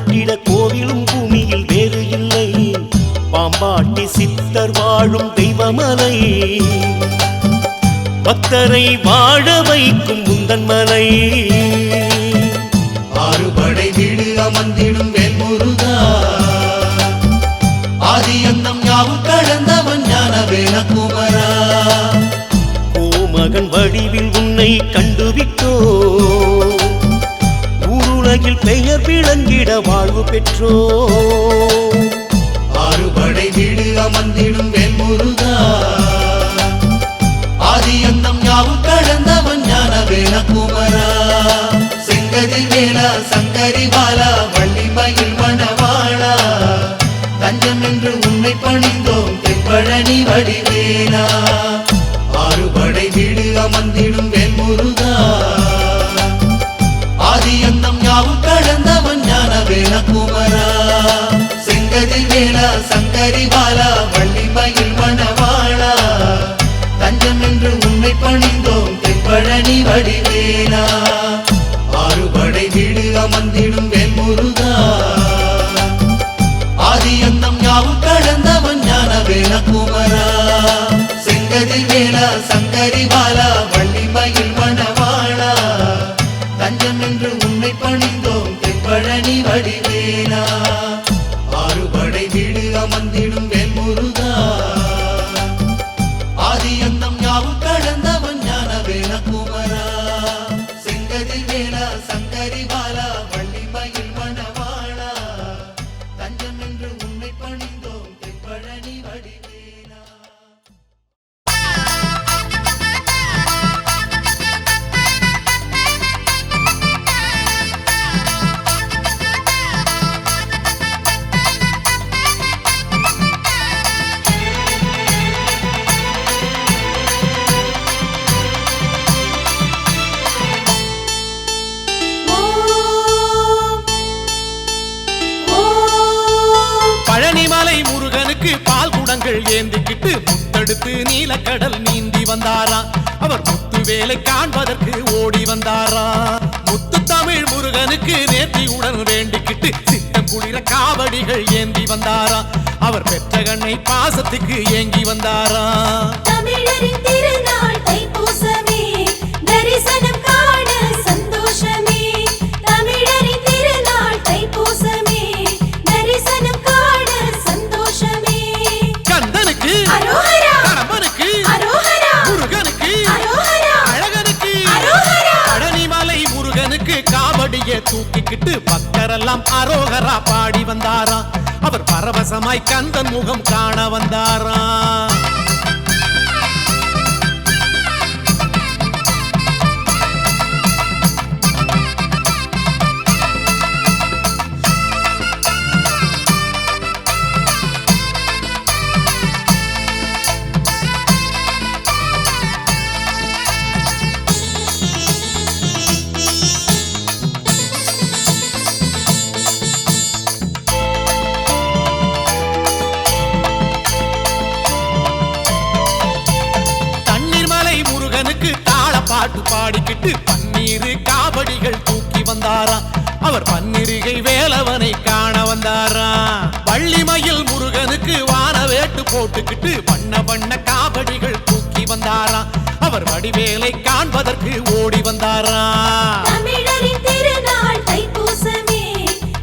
S3: கொட்டிட கோவிலும் பூமியில் வேறு இல்லை. பாம்பாட்டி சித்தர் வாழும் தெய்வமலை, பக்தரை வாழ வைக்கும் முந்தன் மலை.
S4: ஆறுபடை வீடு அமர்ந்திடும் வேல்முருகா, ஆதி அந்தம் யாவும் கடந்தவன் ஞானவேல குமரா.
S3: கோமகன் வடிவில் உன்னை கண்டுவிட்டோ, ஊருலகில் பெயர் விளங்கிட வாழ்வு பெற்றோ.
S4: ஆறுபடை வீடு அமர்ந்திடும் வேல்முருகா, ஆதி அந்தம் யாவும் கடந்தவன் ஞானவேல குமரா. செங்கதில் வேலா சங்கரி பாலா வள்ளிமயில் மணவாளா, தஞ்சம் என்று உன்னை பணிந்தோம் தென்பழனி வடிவேலா. ஆறுபடை வீடு அமர்ந்திடும் வேல்முருகா, ஆதி அந்தம் யாவும் கடந்தவன் ஞானவேல குமரா. செங்கதில் வேலா சங்கரி பாலா வள்ளிமயில் மணவாளா, தஞ்சம் என்று உன்னை பணிந்தோம் தென்பழனி வடிவேலா. ஆறுபடை வீடு அமர்ந்திடும் வேல்முருகா, ஆதி அந்தம் யாவும் கடந்தவன் ஞானவேல குமரா. செங்கதில் வேலா சங்கரி பாலா வள்ளிமயில் மணவாளா, தஞ்சம் என்று உன்னை பணிந்தோம் தென்பழனி வடிவேலா. ஆறுபடை வீடு அமர்ந்திடும் வேல்முருகா, ஆதி அந்தம் யாவும் கடந்தவன் ஞானவேல குமரா. செங்கதில் வேலா சங்கரி பாலா வள்ளிமயில் மணவாளா, தஞ்சம் என்று உன்னை பணிந்தோம் தென்பழனி வடிவேலா.
S5: பழனிமலை முருகனுக்கு பால் குடங்கள் ஏந்திக்கிட்டு முத்தெடுத்து நீலக்கடல் நீந்தி வந்தாரா. அவர் முத்து வேலை காண்பதற்கு ஓடி வந்தாரா. முத்து தமிழ் முருகனுக்கு நேர்த்தியுடன் வேண்டிக்கிட்டு சித்தம் குளிர காவடிகள் ஏந்தி வந்தாரா. அவர் பெற்ற கண்ணை பாசத்துக்கு ஏங்கி வந்தாரா.
S2: தமிழரின் திருநாள் தைப்பூசமே, தரிசனம் காண சந்தோஷமே. தமிழரின் திருநாள் தைப்பூசமே, தரிசனம் காண சந்தோஷமே.
S5: கந்தனுக்கு
S2: அரோகரா,
S5: கடம்பனுக்கு
S2: அரோகரா,
S5: முருகனுக்கு
S2: அரோகரா,
S5: அழகனுக்கு
S2: அரோகரா.
S5: பழனிமலை முருகனுக்கு காவடியை தூக்கிக்கிட்டு பக்தரெல்லாம் அரோகரா பாடி வந்தாரா. அவர் பரவசமாய் கந்தன் முகம் காண வந்தாரா. பாட்டு பாடிக்கிட்டு பன்னீரு காவடிகள் தூக்கி வந்தாரா. அவர் பன்னிருகை வேலவனை காண வந்தாரா. வள்ளிமயில் முருகனுக்கு வான வேட்டு போட்டுக்கிட்டு வண்ண வண்ண காவடிகள் தூக்கி வந்தாரா. அவர் வடிவேலை காண்பதற்கு ஓடி வந்தாரா.
S2: தமிழரின் திருநாள் தைப்பூசமே,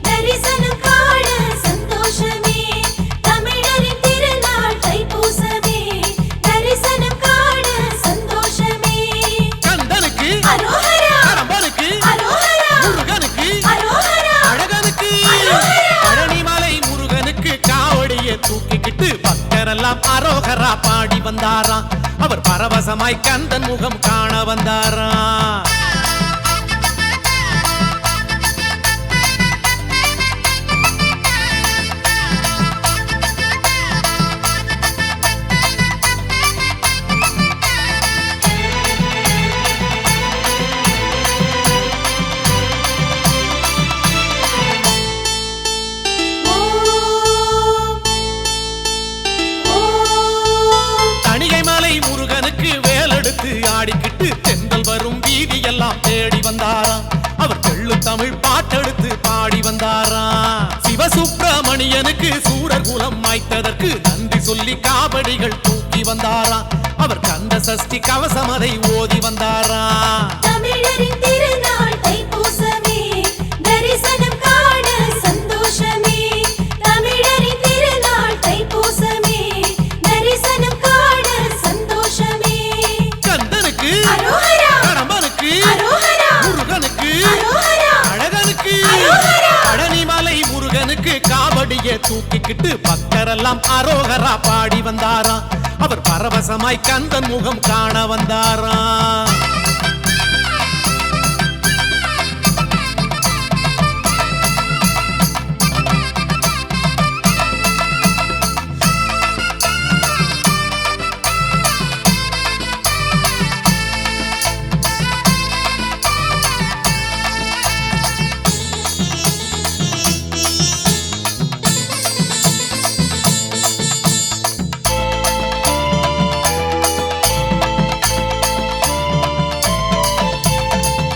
S2: தரிசனம் காண சந்தோஷமே. தமிழரின் திருநாள் தைப்பூசமே, தரிசனம் காண சந்தோஷமே.
S5: கந்தனுக்கு
S2: அரோகரா,
S5: கடம்பனுக்கு
S2: அரோகரா,
S5: முருகனுக்கு
S2: அரோகரா,
S5: அழகனுக்கு
S2: அரோகரா.
S5: பழனிமலை முருகனுக்கு காவடியை தூக்கிக்கிட்டு பக்தரெல்லாம் அரோகரா பாடி வந்தாரா. அவர் பரவசமாய் கந்தன் முகம் காண வந்தாரா. ஆடிக்கிட்டு தென்றல் வரும் வீதி எல்லாம் தேடி வந்தாரா. அவர் தெள்ளு தமிழ் பாட்டெடுத்து பாடி வந்தாரா. சிவசுப்பிரமணியனுக்கு சூரர் குலம் மாய்த்ததற்கு நன்றி சொல்லி காவடிகள் தூக்கி வந்தாராம். அவர் கந்த சஷ்டி கவசமதை ஓதி வந்தாராம்.
S2: தமிழரின் திருநாள் தைப்பூசமே தரிசனம் காண சந்தோஷமே. தமிழரின் திருநாள் தைப்பூசமே தரிசனம் காண சந்தோஷமே.
S5: கந்தனுக்கு
S2: அரோகரா,
S5: கடம்பனுக்கு
S2: அரோகரா,
S5: முருகனுக்கு
S2: அரோகரா,
S5: அழகனுக்கு
S2: அரோகரா.
S5: பழனிமலை முருகனுக்கு காவடியை தூக்கிக்கிட்டு பக்தரெல்லாம் அரோகரா பாடி வந்தாராம். அவர் பரவசமாய் கந்தன் முகம் காண வந்தாராம்.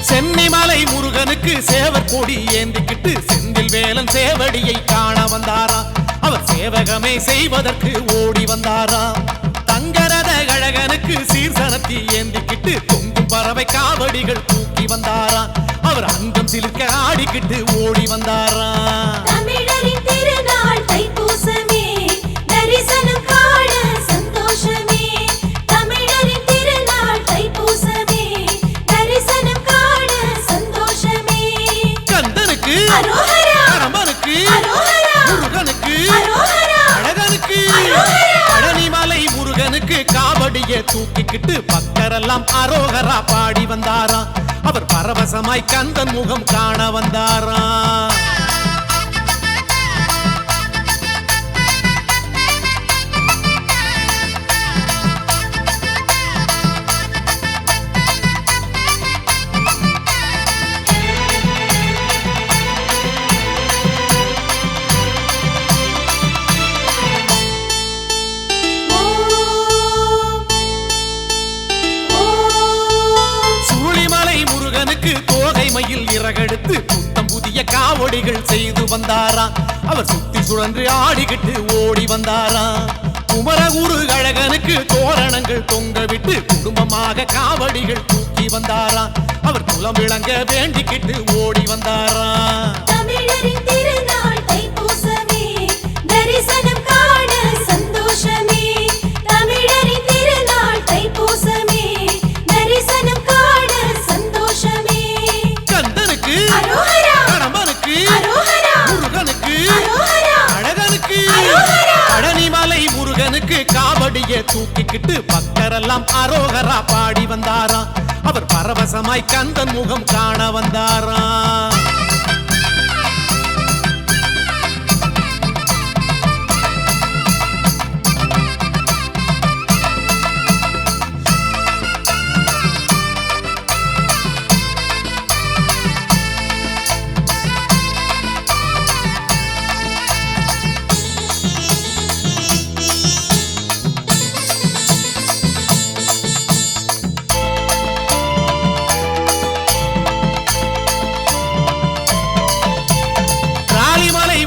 S5: சென்னிமலை முருகனுக்கு சேவர் கொடி ஏந்திக்கிட்டு செந்தில் வேலன் சேவடியை காண வந்தாராம். அவர் சேவகமே செய்வதற்கு ஓடி வந்தாராம். தங்கரத அழகனுக்கு சீர்சனத்தி ஏந்திக்கிட்டு தொங்கும் பறவை காவடிகள் தூக்கி வந்தாராம். அவர் அங்கம் சிலிர்க்க ஆடிக்கிட்டு ஓடி வந்தாராம்.
S2: தமிழரின் திருநாள் தைப்பூசமே தரிசனம் காண சந்தோஷமே. தமிழரின் திருநாள் தைப்பூசமே தரிசனம் காண சந்தோஷமே.
S5: கந்தனுக்கு
S2: அரோகரா,
S5: கடம்பனுக்கு
S2: அரோகரா,
S5: முருகனுக்கு
S2: அரோகரா,
S5: அழகனுக்கு
S2: அரோகரா.
S5: பழனிமலை முருகனுக்கு காவடியை தூக்கிக்கிட்டு பக்தரெல்லாம் அரோகரா பாடி வந்தாராம். அவர் பரவசமாய் கந்தன் முகம் காண வந்தாராம். சூழிமலை முருகனுக்கு தோகை மயில் இறகெடுத்து புத்தம் புதிய காவடிகள் செய்து வந்தாராம். அவர் சுத்தி சுழன்று ஆடிக்கிட்டு ஓடி வந்தாராம். குமரகுரு அழகனுக்கு தோரணங்கள் தொங்க விட்டு குடும்பமாக காவடிகள் தூக்கி வந்தாராம். அவர் குலம் விளங்க வேண்டிக்கிட்டு ஓடி வந்தாராம்.
S2: தமிழரின் திருநாள் தைப்பூசமே தரிசனம் காண சந்தோஷமே. தமிழரின் திருநாள் தைப்பூசமே தரிசனம் காண சந்தோஷமே.
S5: கந்தனுக்கு
S2: அரோகரா,
S5: கடம்பனுக்கு
S2: அரோகரா,
S5: முருகனுக்கு
S2: அரோகரா,
S5: அழகனுக்கு
S2: அரோகரா.
S5: பழனிமலை முருகனுக்கு காவடியை தூக்கிக்கிட்டு பக்தரெல்லாம் அரோகரா பாடி வந்தாராம். அவர் பரவசமாய் கந்தன் முகம் காண வந்தாராம்.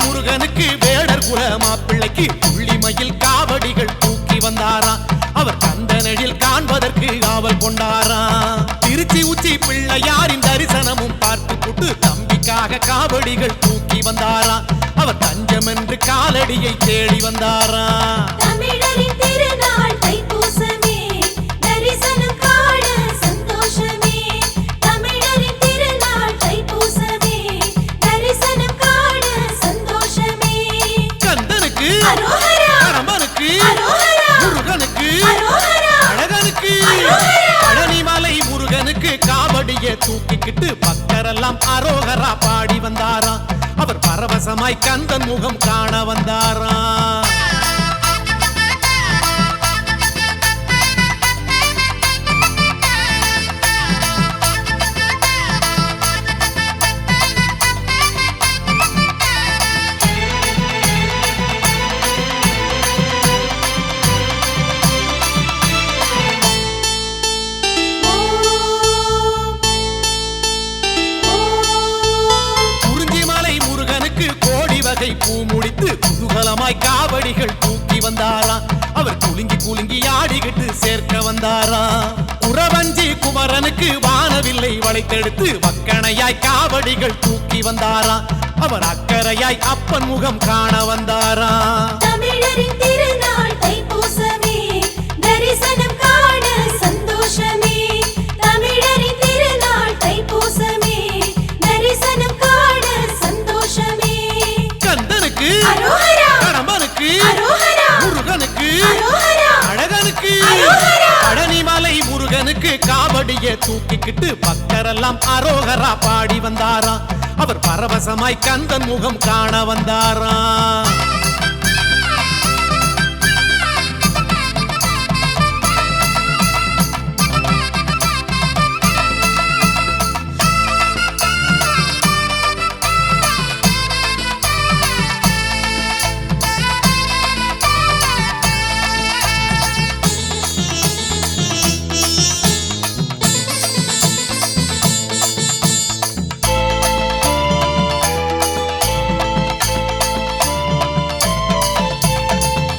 S5: முருகனுக்கு வேடர் குல மாப்பிள்ளைக்கு புள்ளிமயில் காவடிகள் தூக்கி வந்தாராம். அவர் கந்தனெழில் காண்பதற்கு ஆவல் கொண்டாராம். திருச்சி உச்சி பிள்ளையாரின் தரிசனமும் பார்த்து புட்டு தம்பிக்காக காவடிகள் தூக்கி வந்தாராம். அவர் தஞ்சம் என்று காலடியை தேடி வந்தாராம்.
S2: தமிழரின் திருநாள் தைப்பூசமே தரிசனம் காண சந்தோஷமே. தமிழரின் திருநாள் தைப்பூசமே தரிசனம் காண சந்தோஷமே.
S5: கந்தனுக்கு
S2: அரோகரா,
S5: கடம்பனுக்கு
S2: அரோகரா,
S5: முருகனுக்கு
S2: அரோகரா,
S5: அழகனுக்கு
S2: அரோகரா.
S5: பழனிமலை முருகனுக்கு காவடியை தூக்கிக்கிட்டு பக்தரெல்லாம் அரோகரா பாடி வந்தாராம். அவர் பரவசமாய் கந்தன் முகம் காண வந்தாராம். புன்னகை பூ முடித்து குதூகலமாய் காவடிகள் தூக்கி வந்தாராம். அவர் குலுங்கி குலுங்கி ஆடிக்கிட்டு சேர்க்க வந்தாராம். உறவஞ்சி குமரனுக்கு வானவில்லை வளைத்தெடுத்து வக்கணையாய் காவடிகள் தூக்கி வந்தாராம். அவர் அக்கறையாய் அப்பன் முகம் காண வந்தாராம்.
S2: தமிழரின் திருநாள் தைப்பூசமே தரிசனம் காண சந்தோஷமே. தமிழரின் திருநாள் தைப்பூசமே தரிசனம் காண சந்தோஷமே.
S5: கந்தனுக்கு
S2: அரோகரா,
S5: கடம்பனுக்கு
S2: அரோகரா,
S5: முருகனுக்கு
S2: அரோகரா,
S5: அழகனுக்கு
S2: அரோகரா.
S5: பழனிமலை முருகனுக்கு காவடியை தூக்கிக்கிட்டு பக்தரெல்லாம் அரோகரா பாடி வந்தாராம். அவர் பரவசமாய் கந்தன் முகம் காண வந்தாராம்.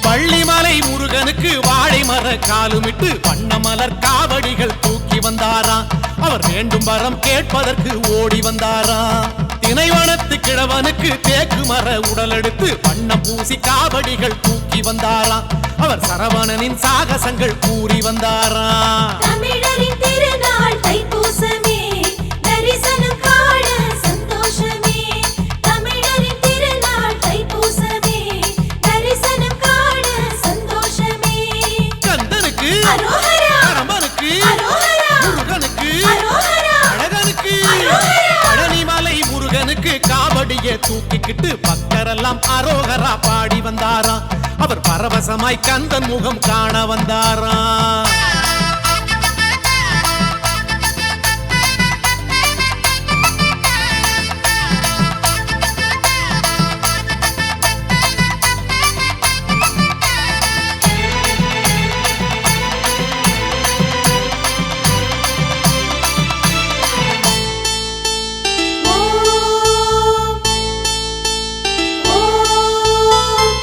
S5: வள்ளிமலை முருகனுக்கு வாழை மர காலுமிட்டு வண்ணமலர் காவடிகள் தூக்கி வந்தாராம். அவர் வேண்டும் வரம் கேட்பதற்கு ஓடி வந்தாராம். தினைவனத்து கிழவனுக்கு தேக்கு மர உடல் எடுத்து வண்ணம் பூசி காவடிகள் தூக்கி வந்தாராம். அவர் சரவணனின் சாகசங்கள் கூறி வந்தாராம்.
S2: தமிழரின் திருநாள் தைப்பூசமே தரிசனம் காண சந்தோஷமே. தமிழரின் திருநாள் தைப்பூசமே தரிசனம் காண சந்தோஷமே.
S5: கந்தனுக்கு
S2: அரோகரா,
S5: கடம்பனுக்கு
S2: அரோகரா,
S5: முருகனுக்கு
S2: அரோகரா,
S5: அழகனுக்கு
S2: அரோகரா.
S5: பழனிமலை முருகனுக்கு காவடியை தூக்கிக்கிட்டு பக்தரெல்லாம் அரோகரா பாடி வந்தாராம். அவர் பரவசமாய் கந்தன் முகம் காண வந்தாராம்.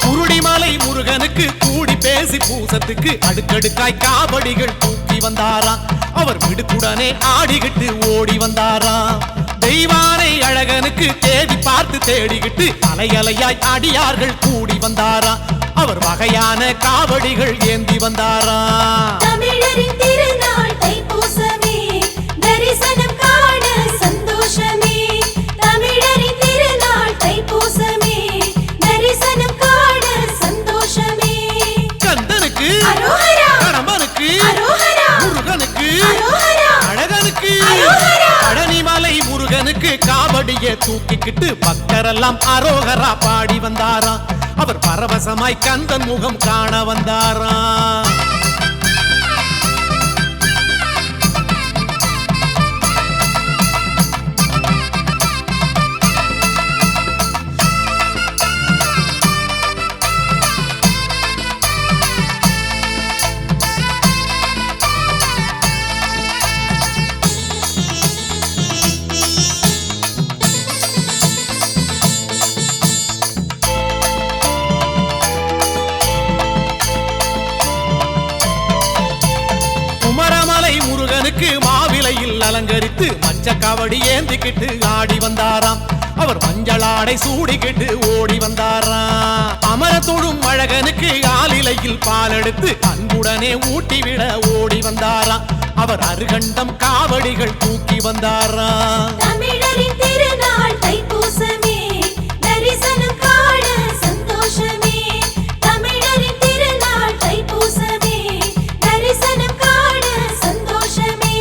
S5: குருடிமலை முருகனுக்கு கூடி பேசி பூசத்துக்கு அடுக்கடுக்காய் காவடிகள் தூக்கி வந்தாராம். அவர் விடுக்குடனே ஆடிக்கிட்டு ஓடி வந்தாராம். தெய்வானை அழகனுக்கு தேடி பார்த்து தேடிக்கிட்டு அலையலையாய் அடியார்கள் கூடி வந்தாராம். அவர் வகையான காவடிகள் ஏந்தி வந்தாராம்.
S2: தமிழரின் திருநாள் தைப்பூசமே தரிசனம் காண சந்தோஷமே. தமிழரின் திருநாள் தைப்பூசமே தரிசனம் காண சந்தோஷமே.
S5: கந்தனுக்கு
S2: அரோகரா,
S5: கடம்பனுக்கு
S2: அரோகரா,
S5: முருகனுக்கு
S2: அரோகரா,
S5: அழகனுக்கு
S2: அரோகரா.
S5: பழனிமலை முருகனுக்கு காவடியை தூக்கிக்கிட்டு பக்தரெல்லாம் அரோகரா பாடி வந்தாராம். அவர் பரவசமாய் கந்தன் முகம் காண வந்தாராம். முருகனுக்கு மாவிலையில் அலங்கரித்து மஞ்ச காவடி ஏந்திக்கிட்டு ஆடி வந்தாராம். அவர் மஞ்சள் ஆடை சூடிக்கிட்டு ஓடி வந்தாராம். அமர தொழும் அழகனுக்கு ஆலிலையில் பால் எடுத்து அன்புடனே ஊட்டிவிட ஓடி வந்தாராம். அவர் அருகண்டம் காவடிகள் தூக்கி வந்தாராம்.
S2: தமிழரின் திருநாள் தைப்பூசமே தரிசனம் காண சந்தோஷமே. தமிழரின் திருநாள் தைப்பூசமே தரிசனம் காண சந்தோஷமே.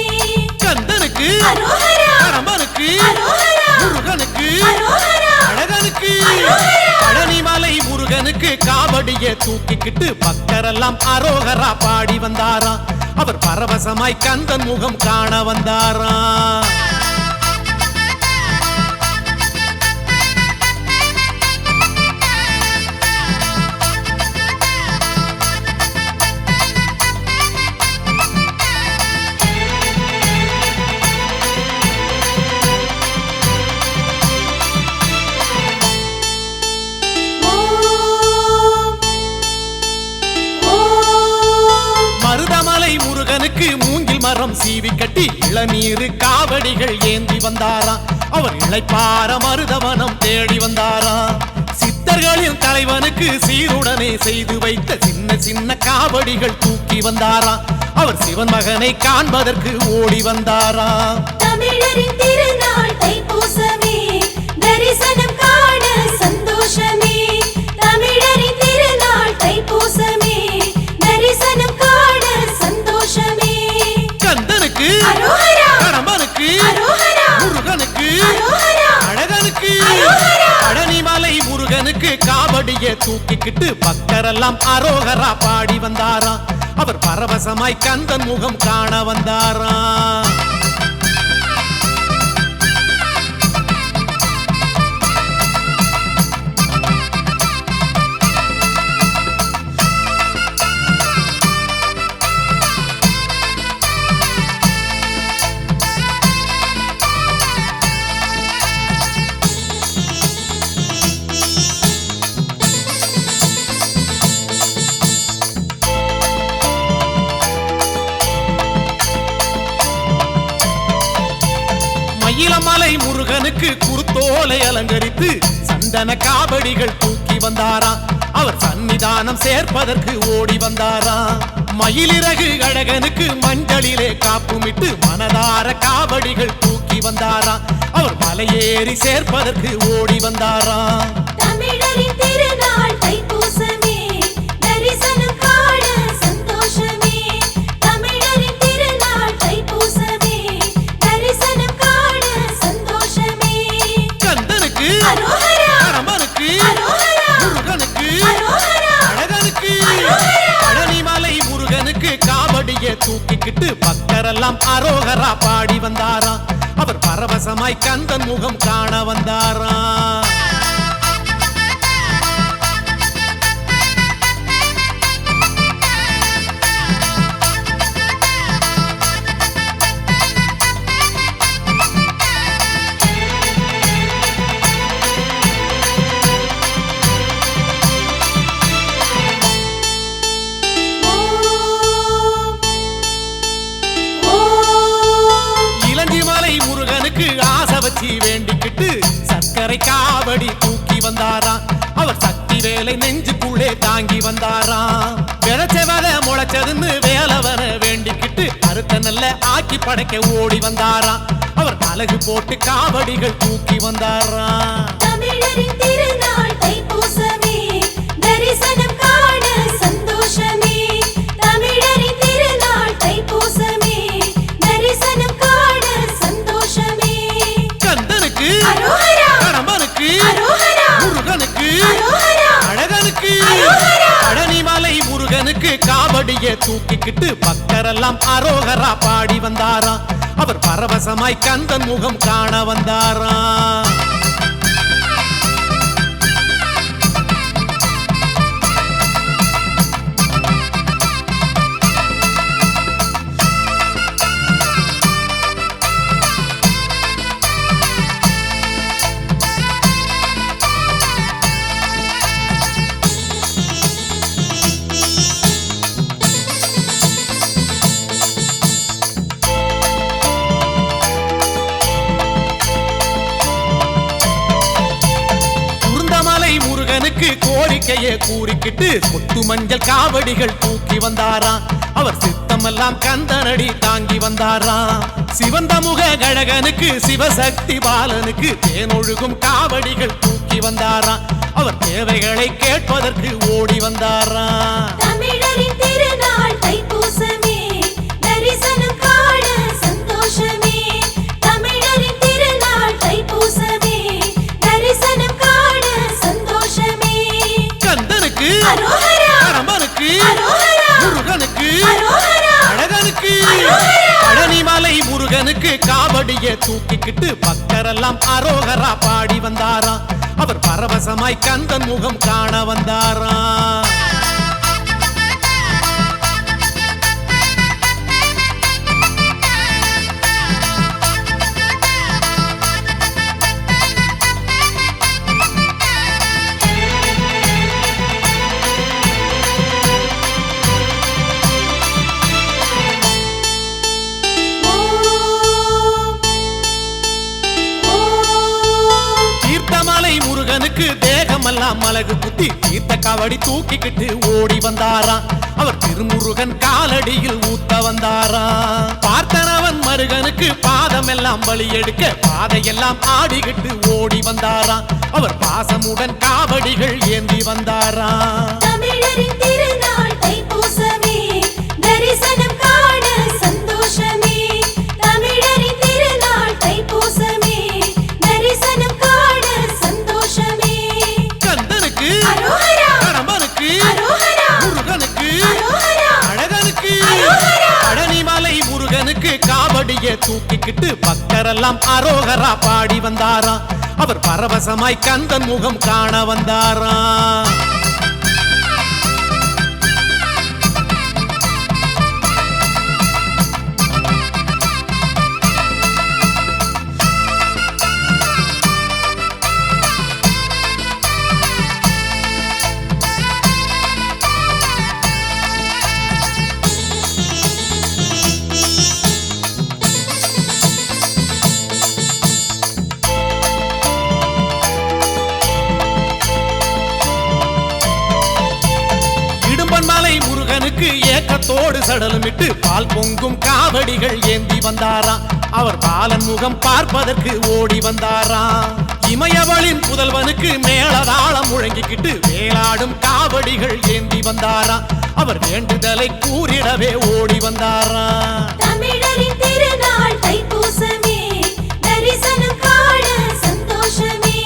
S5: கந்தனுக்கு
S2: அரோகரா,
S5: கடம்பனுக்கு
S2: அரோகரா,
S5: முருகனுக்கு
S2: அரோகரா,
S5: அழகனுக்கு
S2: அரோகரா.
S5: பழனிமலை முருகனுக்கு காவடியை தூக்கிக்கிட்டு பக்தரெல்லாம் அரோகரா பாடி வந்தாராம். அவர் பரவசமாய் கந்தன் முகம் காண வந்தாராம். மரம் சீவி கட்டி இளநீர் காவடிகள் ஏந்தி வந்தாராம். அவர் இளைப்பார மருதவனம் தேடி வந்தாராம். சித்தர்களின் தலைவனுக்கு சீருடனே செய்து வைத்த சின்ன சின்ன காவடிகள் தூக்கி வந்தாராம். அவர் சிவன் மகனை காண்பதற்கு ஓடி வந்தாராம்.
S2: தமிழரின் திருநாள் தைப்பூசமே, தரிசனம் காண சந்தோஷமே. தமிழரின் திருநாள் தைப்பூசமே, தரிசனம் காண சந்தோஷமே.
S5: கந்தனுக்கு
S2: அரோகரா,
S5: கடம்பனுக்கு
S2: அரோகரா,
S5: முருகனுக்கு
S2: அரோகரா,
S5: அழகனுக்கு
S2: அரோகரா.
S5: பழனிமலை முருகனுக்கு காவடியை தூக்கிக்கிட்டு பக்தரெல்லாம் அரோகரா பாடி வந்தாராம். அவர் பரவசமாய் கந்தன் முகம் காண வந்தாராம். மயிலமலை முருகனுக்கு குருத்தோலை அலங்கரித்து சந்தன காவடிகள் தூக்கி வந்தாராம். அவர் சன்னிதானம் சேர்ப்பதற்கு ஓடி வந்தாராம். மயிலிறகு அழகனுக்கு மஞ்சளிலே காப்புமிட்டு மனதார காவடிகள் தூக்கி வந்தாராம். அவர் மலையேறி சேர்ப்பதற்கு ஓடி வந்தாராம்.
S2: தமிழரின் திருநாள் தைப்பூசமே, தரிசனம் காண சந்தோஷமே. தமிழரின் திருநாள் தைப்பூசமே, தரிசனம் காண சந்தோஷமே.
S5: கந்தனுக்கு
S2: அரோகரா,
S5: கடம்பனுக்கு
S2: அரோகரா,
S5: முருகனுக்கு
S2: அரோகரா,
S5: அழகனுக்கு
S2: அரோகரா.
S5: பழனிமலை முருகனுக்கு காவடியை தூக்கிக்கிட்டு பக்தரெல்லாம் அரோகரா பாடி வந்தாராம். அவர் பரவசமாய் கந்தன் முகம் காண வந்தாராம். இளஞ்சிமலை முருகனுக்கு ஆசை வச்சு வேண்டிக்கிட்டு சர்க்கரை காவடி தூக்கி வந்தாராம். அவர் சக்தி வேலை நெஞ்சுக்குள்ளே தாங்கி வந்தாராம். விளைச்சவத முளைச்சதுன்னு வேலவன வேண்டிக்கிட்டு அறுத்த நல்ல ஆக்கி படைக்க ஓடி வந்தாராம். அவர் அழகு போட்டு காவடிகள் தூக்கி வந்தாராம்.
S2: தமிழரின் திருநாள் தைப்பூசமே, தரிசனம் காண சந்தோஷமே. தமிழரின் திருநாள் தைப்பூசமே, தரிசனம் காண சந்தோஷமே.
S5: கந்தனுக்கு
S2: அரோகரா,
S5: கடம்பனுக்கு
S2: அரோகரா,
S5: முருகனுக்கு
S2: அரோகரா,
S5: அழகனுக்கு
S2: அரோகரா.
S5: பழனிமலை முருகனுக்கு காவடியை தூக்கிக்கிட்டு பக்தரெல்லாம் அரோகரா பாடி வந்தாராம். அவர் பரவசமாய் கந்தன் முகம் காண வந்தாராம். முருகனுக்கு கோரிக்கையை கூறிக்கிட்டு கொத்து மஞ்சள் காவடிகள் தூக்கி வந்தாராம். அவர் சித்தமெல்லாம் கந்தனடி தாங்கி வந்தாராம். சிவந்த முக கழகனுக்கு சிவசக்தி பாலனுக்கு தேனொழுகும் காவடிகள் தூக்கி வந்தாராம். அவர் தேவைகளை கேட்பதற்கு ஓடி வந்தாராம்.
S2: தமிழரின் திருநாள் தைப்பூசமே, தரிசனம் காண சந்தோஷமே. தமிழரின் திருநாள் தைப்பூசமே, தரிசனம் காண சந்தோஷமே.
S5: கந்தனுக்கு
S2: அரோகரா,
S5: கடம்பனுக்கு
S2: அரோகரா,
S5: முருகனுக்கு
S2: அரோகரா,
S5: அழகனுக்கு
S2: அரோகரா.
S5: பழனிமலை முருகனுக்கு காவடியை தூக்கிக்கிட்டு பக்தரெல்லாம் அரோகரா பாடி வந்தாராம். அவர் பரவசமாய் கந்தன் முகம் காண வந்தாராம். காலெல்லாம் மலகு குத்தி தீர்த்த காவடி தூக்கிக்கிட்டு ஓடி வந்தாராம். அவர் திருமுருகன் காலடியில் ஊத்த வந்தாராம். பார்த்தனவன் மருகனுக்கு பாதம் எல்லாம் பலி எடுக்க பாதையெல்லாம் ஆடிக்கிட்டு ஓடி வந்தாராம். அவர் பாசமுடன் காவடிகள் ஏந்தி வந்தாராம்.
S2: தமிழரின் திருநாள் தைப்பூசமே தரிசனம் காண சந்தோஷமே. தமிழரின் திருநாள் தைப்பூசமே தரிசனம் காண சந்தோஷமே.
S5: கந்தனுக்கு
S2: அரோகரா,
S5: கடம்பனுக்கு
S2: அரோகரா,
S5: முருகனுக்கு
S2: அரோகரா,
S5: அழகனுக்கு
S2: அரோகரா.
S5: பழனிமலை முருகனுக்கு காவடியை தூக்கிக்கிட்டு பக்தரெல்லாம் அரோகரா பாடி வந்தாராம். அவர் பரவசமாய் கந்தன் முகம் காண வந்தாராம். இடும்பன்மலை முருகனுக்கு ஏக்கத்தோடு சடலமிட்டு பால் பொங்கும் காவடிகள் ஏந்தி வந்தாராம். அவர் பாலன் முகம் பார்ப்பதற்கு ஓடி வந்தாராம். இமயவளின் புதல்வனுக்கு மேளதாளம் முழங்கிக்கிட்டு வேளாடும் காவடிகள் ஏந்தி வந்தாராம். அவர் வேண்டுதலை கூறிடவே ஓடி வந்தாராம்.
S2: தமிழரின் திருநாள் தைப்பூசமே தரிசனம் காண சந்தோஷமே.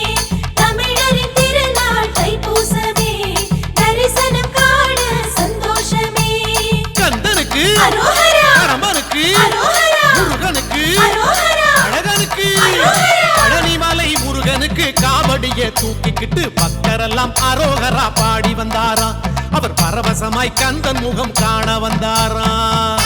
S2: தமிழரின் திருநாள் தைப்பூசமே தரிசனம் காண சந்தோஷமே.
S5: கந்தனுக்கு
S2: அரோகரா,
S5: கடம்பனுக்கு
S2: அரோகரா,
S5: முருகனுக்கு
S2: அரோகரா,
S5: அழகனுக்கு
S2: அரோகரா.
S5: பழனிமலை முருகனுக்கு காவடியை தூக்கிக்கிட்டு பக்தரெல்லாம் அரோகரா பாடி வந்தாராம். அவர் பரவசமாய் கந்தன் முகம் காண வந்தாராம்.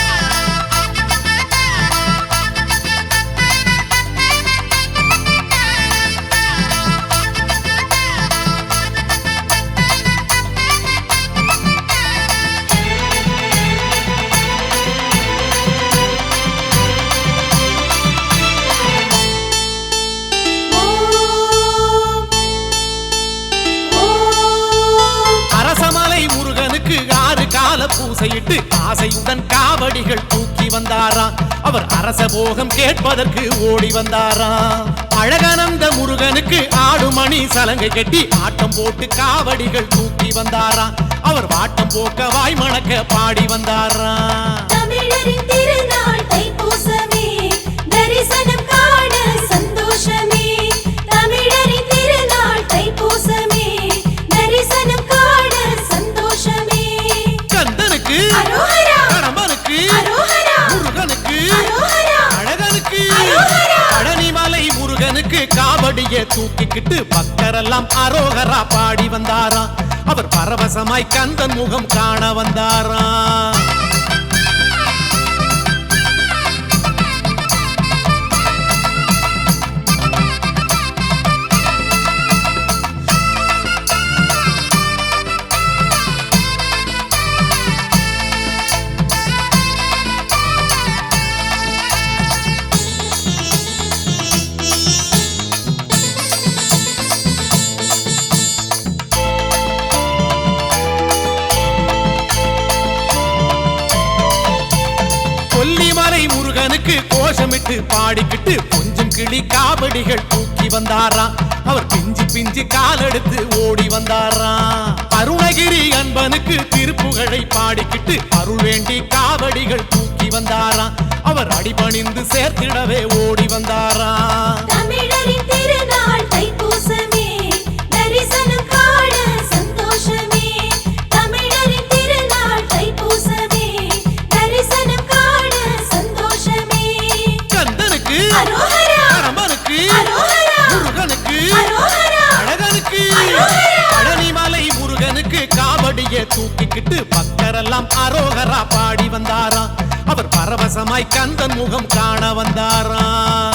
S5: அரசமலை முருகனுக்கு 6 கால பூசையிட்டு ஆசையுடன் காவடிகள் தூக்கி வந்தாராம். அவர் அரச போகம் கேட்பதற்கு ஓடி வந்தாராம். அழகனந்த முருகனுக்கு ஆடுமணி சலங்கை கட்டி ஆட்டம் போட்டு காவடிகள் தூக்கி வந்தாராம். அவர் வாட்டம் போக்க வாய் மணக்க பாடி வந்தாராம்.
S2: தமிழரின் திருநாள் தைப்பூசமே தரிசனம் காண சந்தோஷமே. தமிழரின் திருநாள் தைப்பூசமே தரிசனம் காண சந்தோஷமே.
S5: கந்தனுக்கு
S2: அரோகரா,
S5: கடம்பனுக்கு
S2: அரோகரா,
S5: முருகனுக்கு
S2: அரோகரா,
S5: அழகனுக்கு
S2: அரோகரா.
S5: பழனிமலை முருகனுக்கு காவடியை தூக்கிக்கிட்டு பக்தரெல்லாம் அரோகரா பாடி வந்தாராம். அவர் பரவசமாய் கந்தன் முகம் காண வந்தாராம். கொல்லிமலை முருகனுக்கு கோஷமிட்டு பாடிக்கிட்டு கொஞ்சம் கிளி காவடிகள் தூக்கி வந்தாராம். அவர் பிஞ்சு பிஞ்சு காலெடுத்து ஓடி வந்தாராம். அருணகிரி அன்பனுக்கு திருப்புகழை பாடிக்கிட்டு அருள் வேண்டி காவடிகள் தூக்கி வந்தாராம். அவர் அடிபணிந்து சேர்த்திடவே ஓடி வந்தாராம்.
S2: தமிழரின் திருநாள் தைப்பூசமே தரிசனம் காண சந்தோஷமே. தமிழரின் திருநாள் தைப்பூசமே தரிசனம் காண சந்தோஷமே.
S5: கந்தனுக்கு
S2: அரோகரா,
S5: கடம்பனுக்கு
S2: அரோகரா,
S5: முருகனுக்கு
S2: அரோகரா,
S5: அழகனுக்கு
S2: அரோகரா.
S5: பழனிமலை முருகனுக்கு காவடியை தூக்கிக்கிட்டு பக்தரெல்லாம் அரோகரா பாடி வந்தாராம். அவர் பரவசமாய் கந்தன் முகம் காண வந்தாராம்.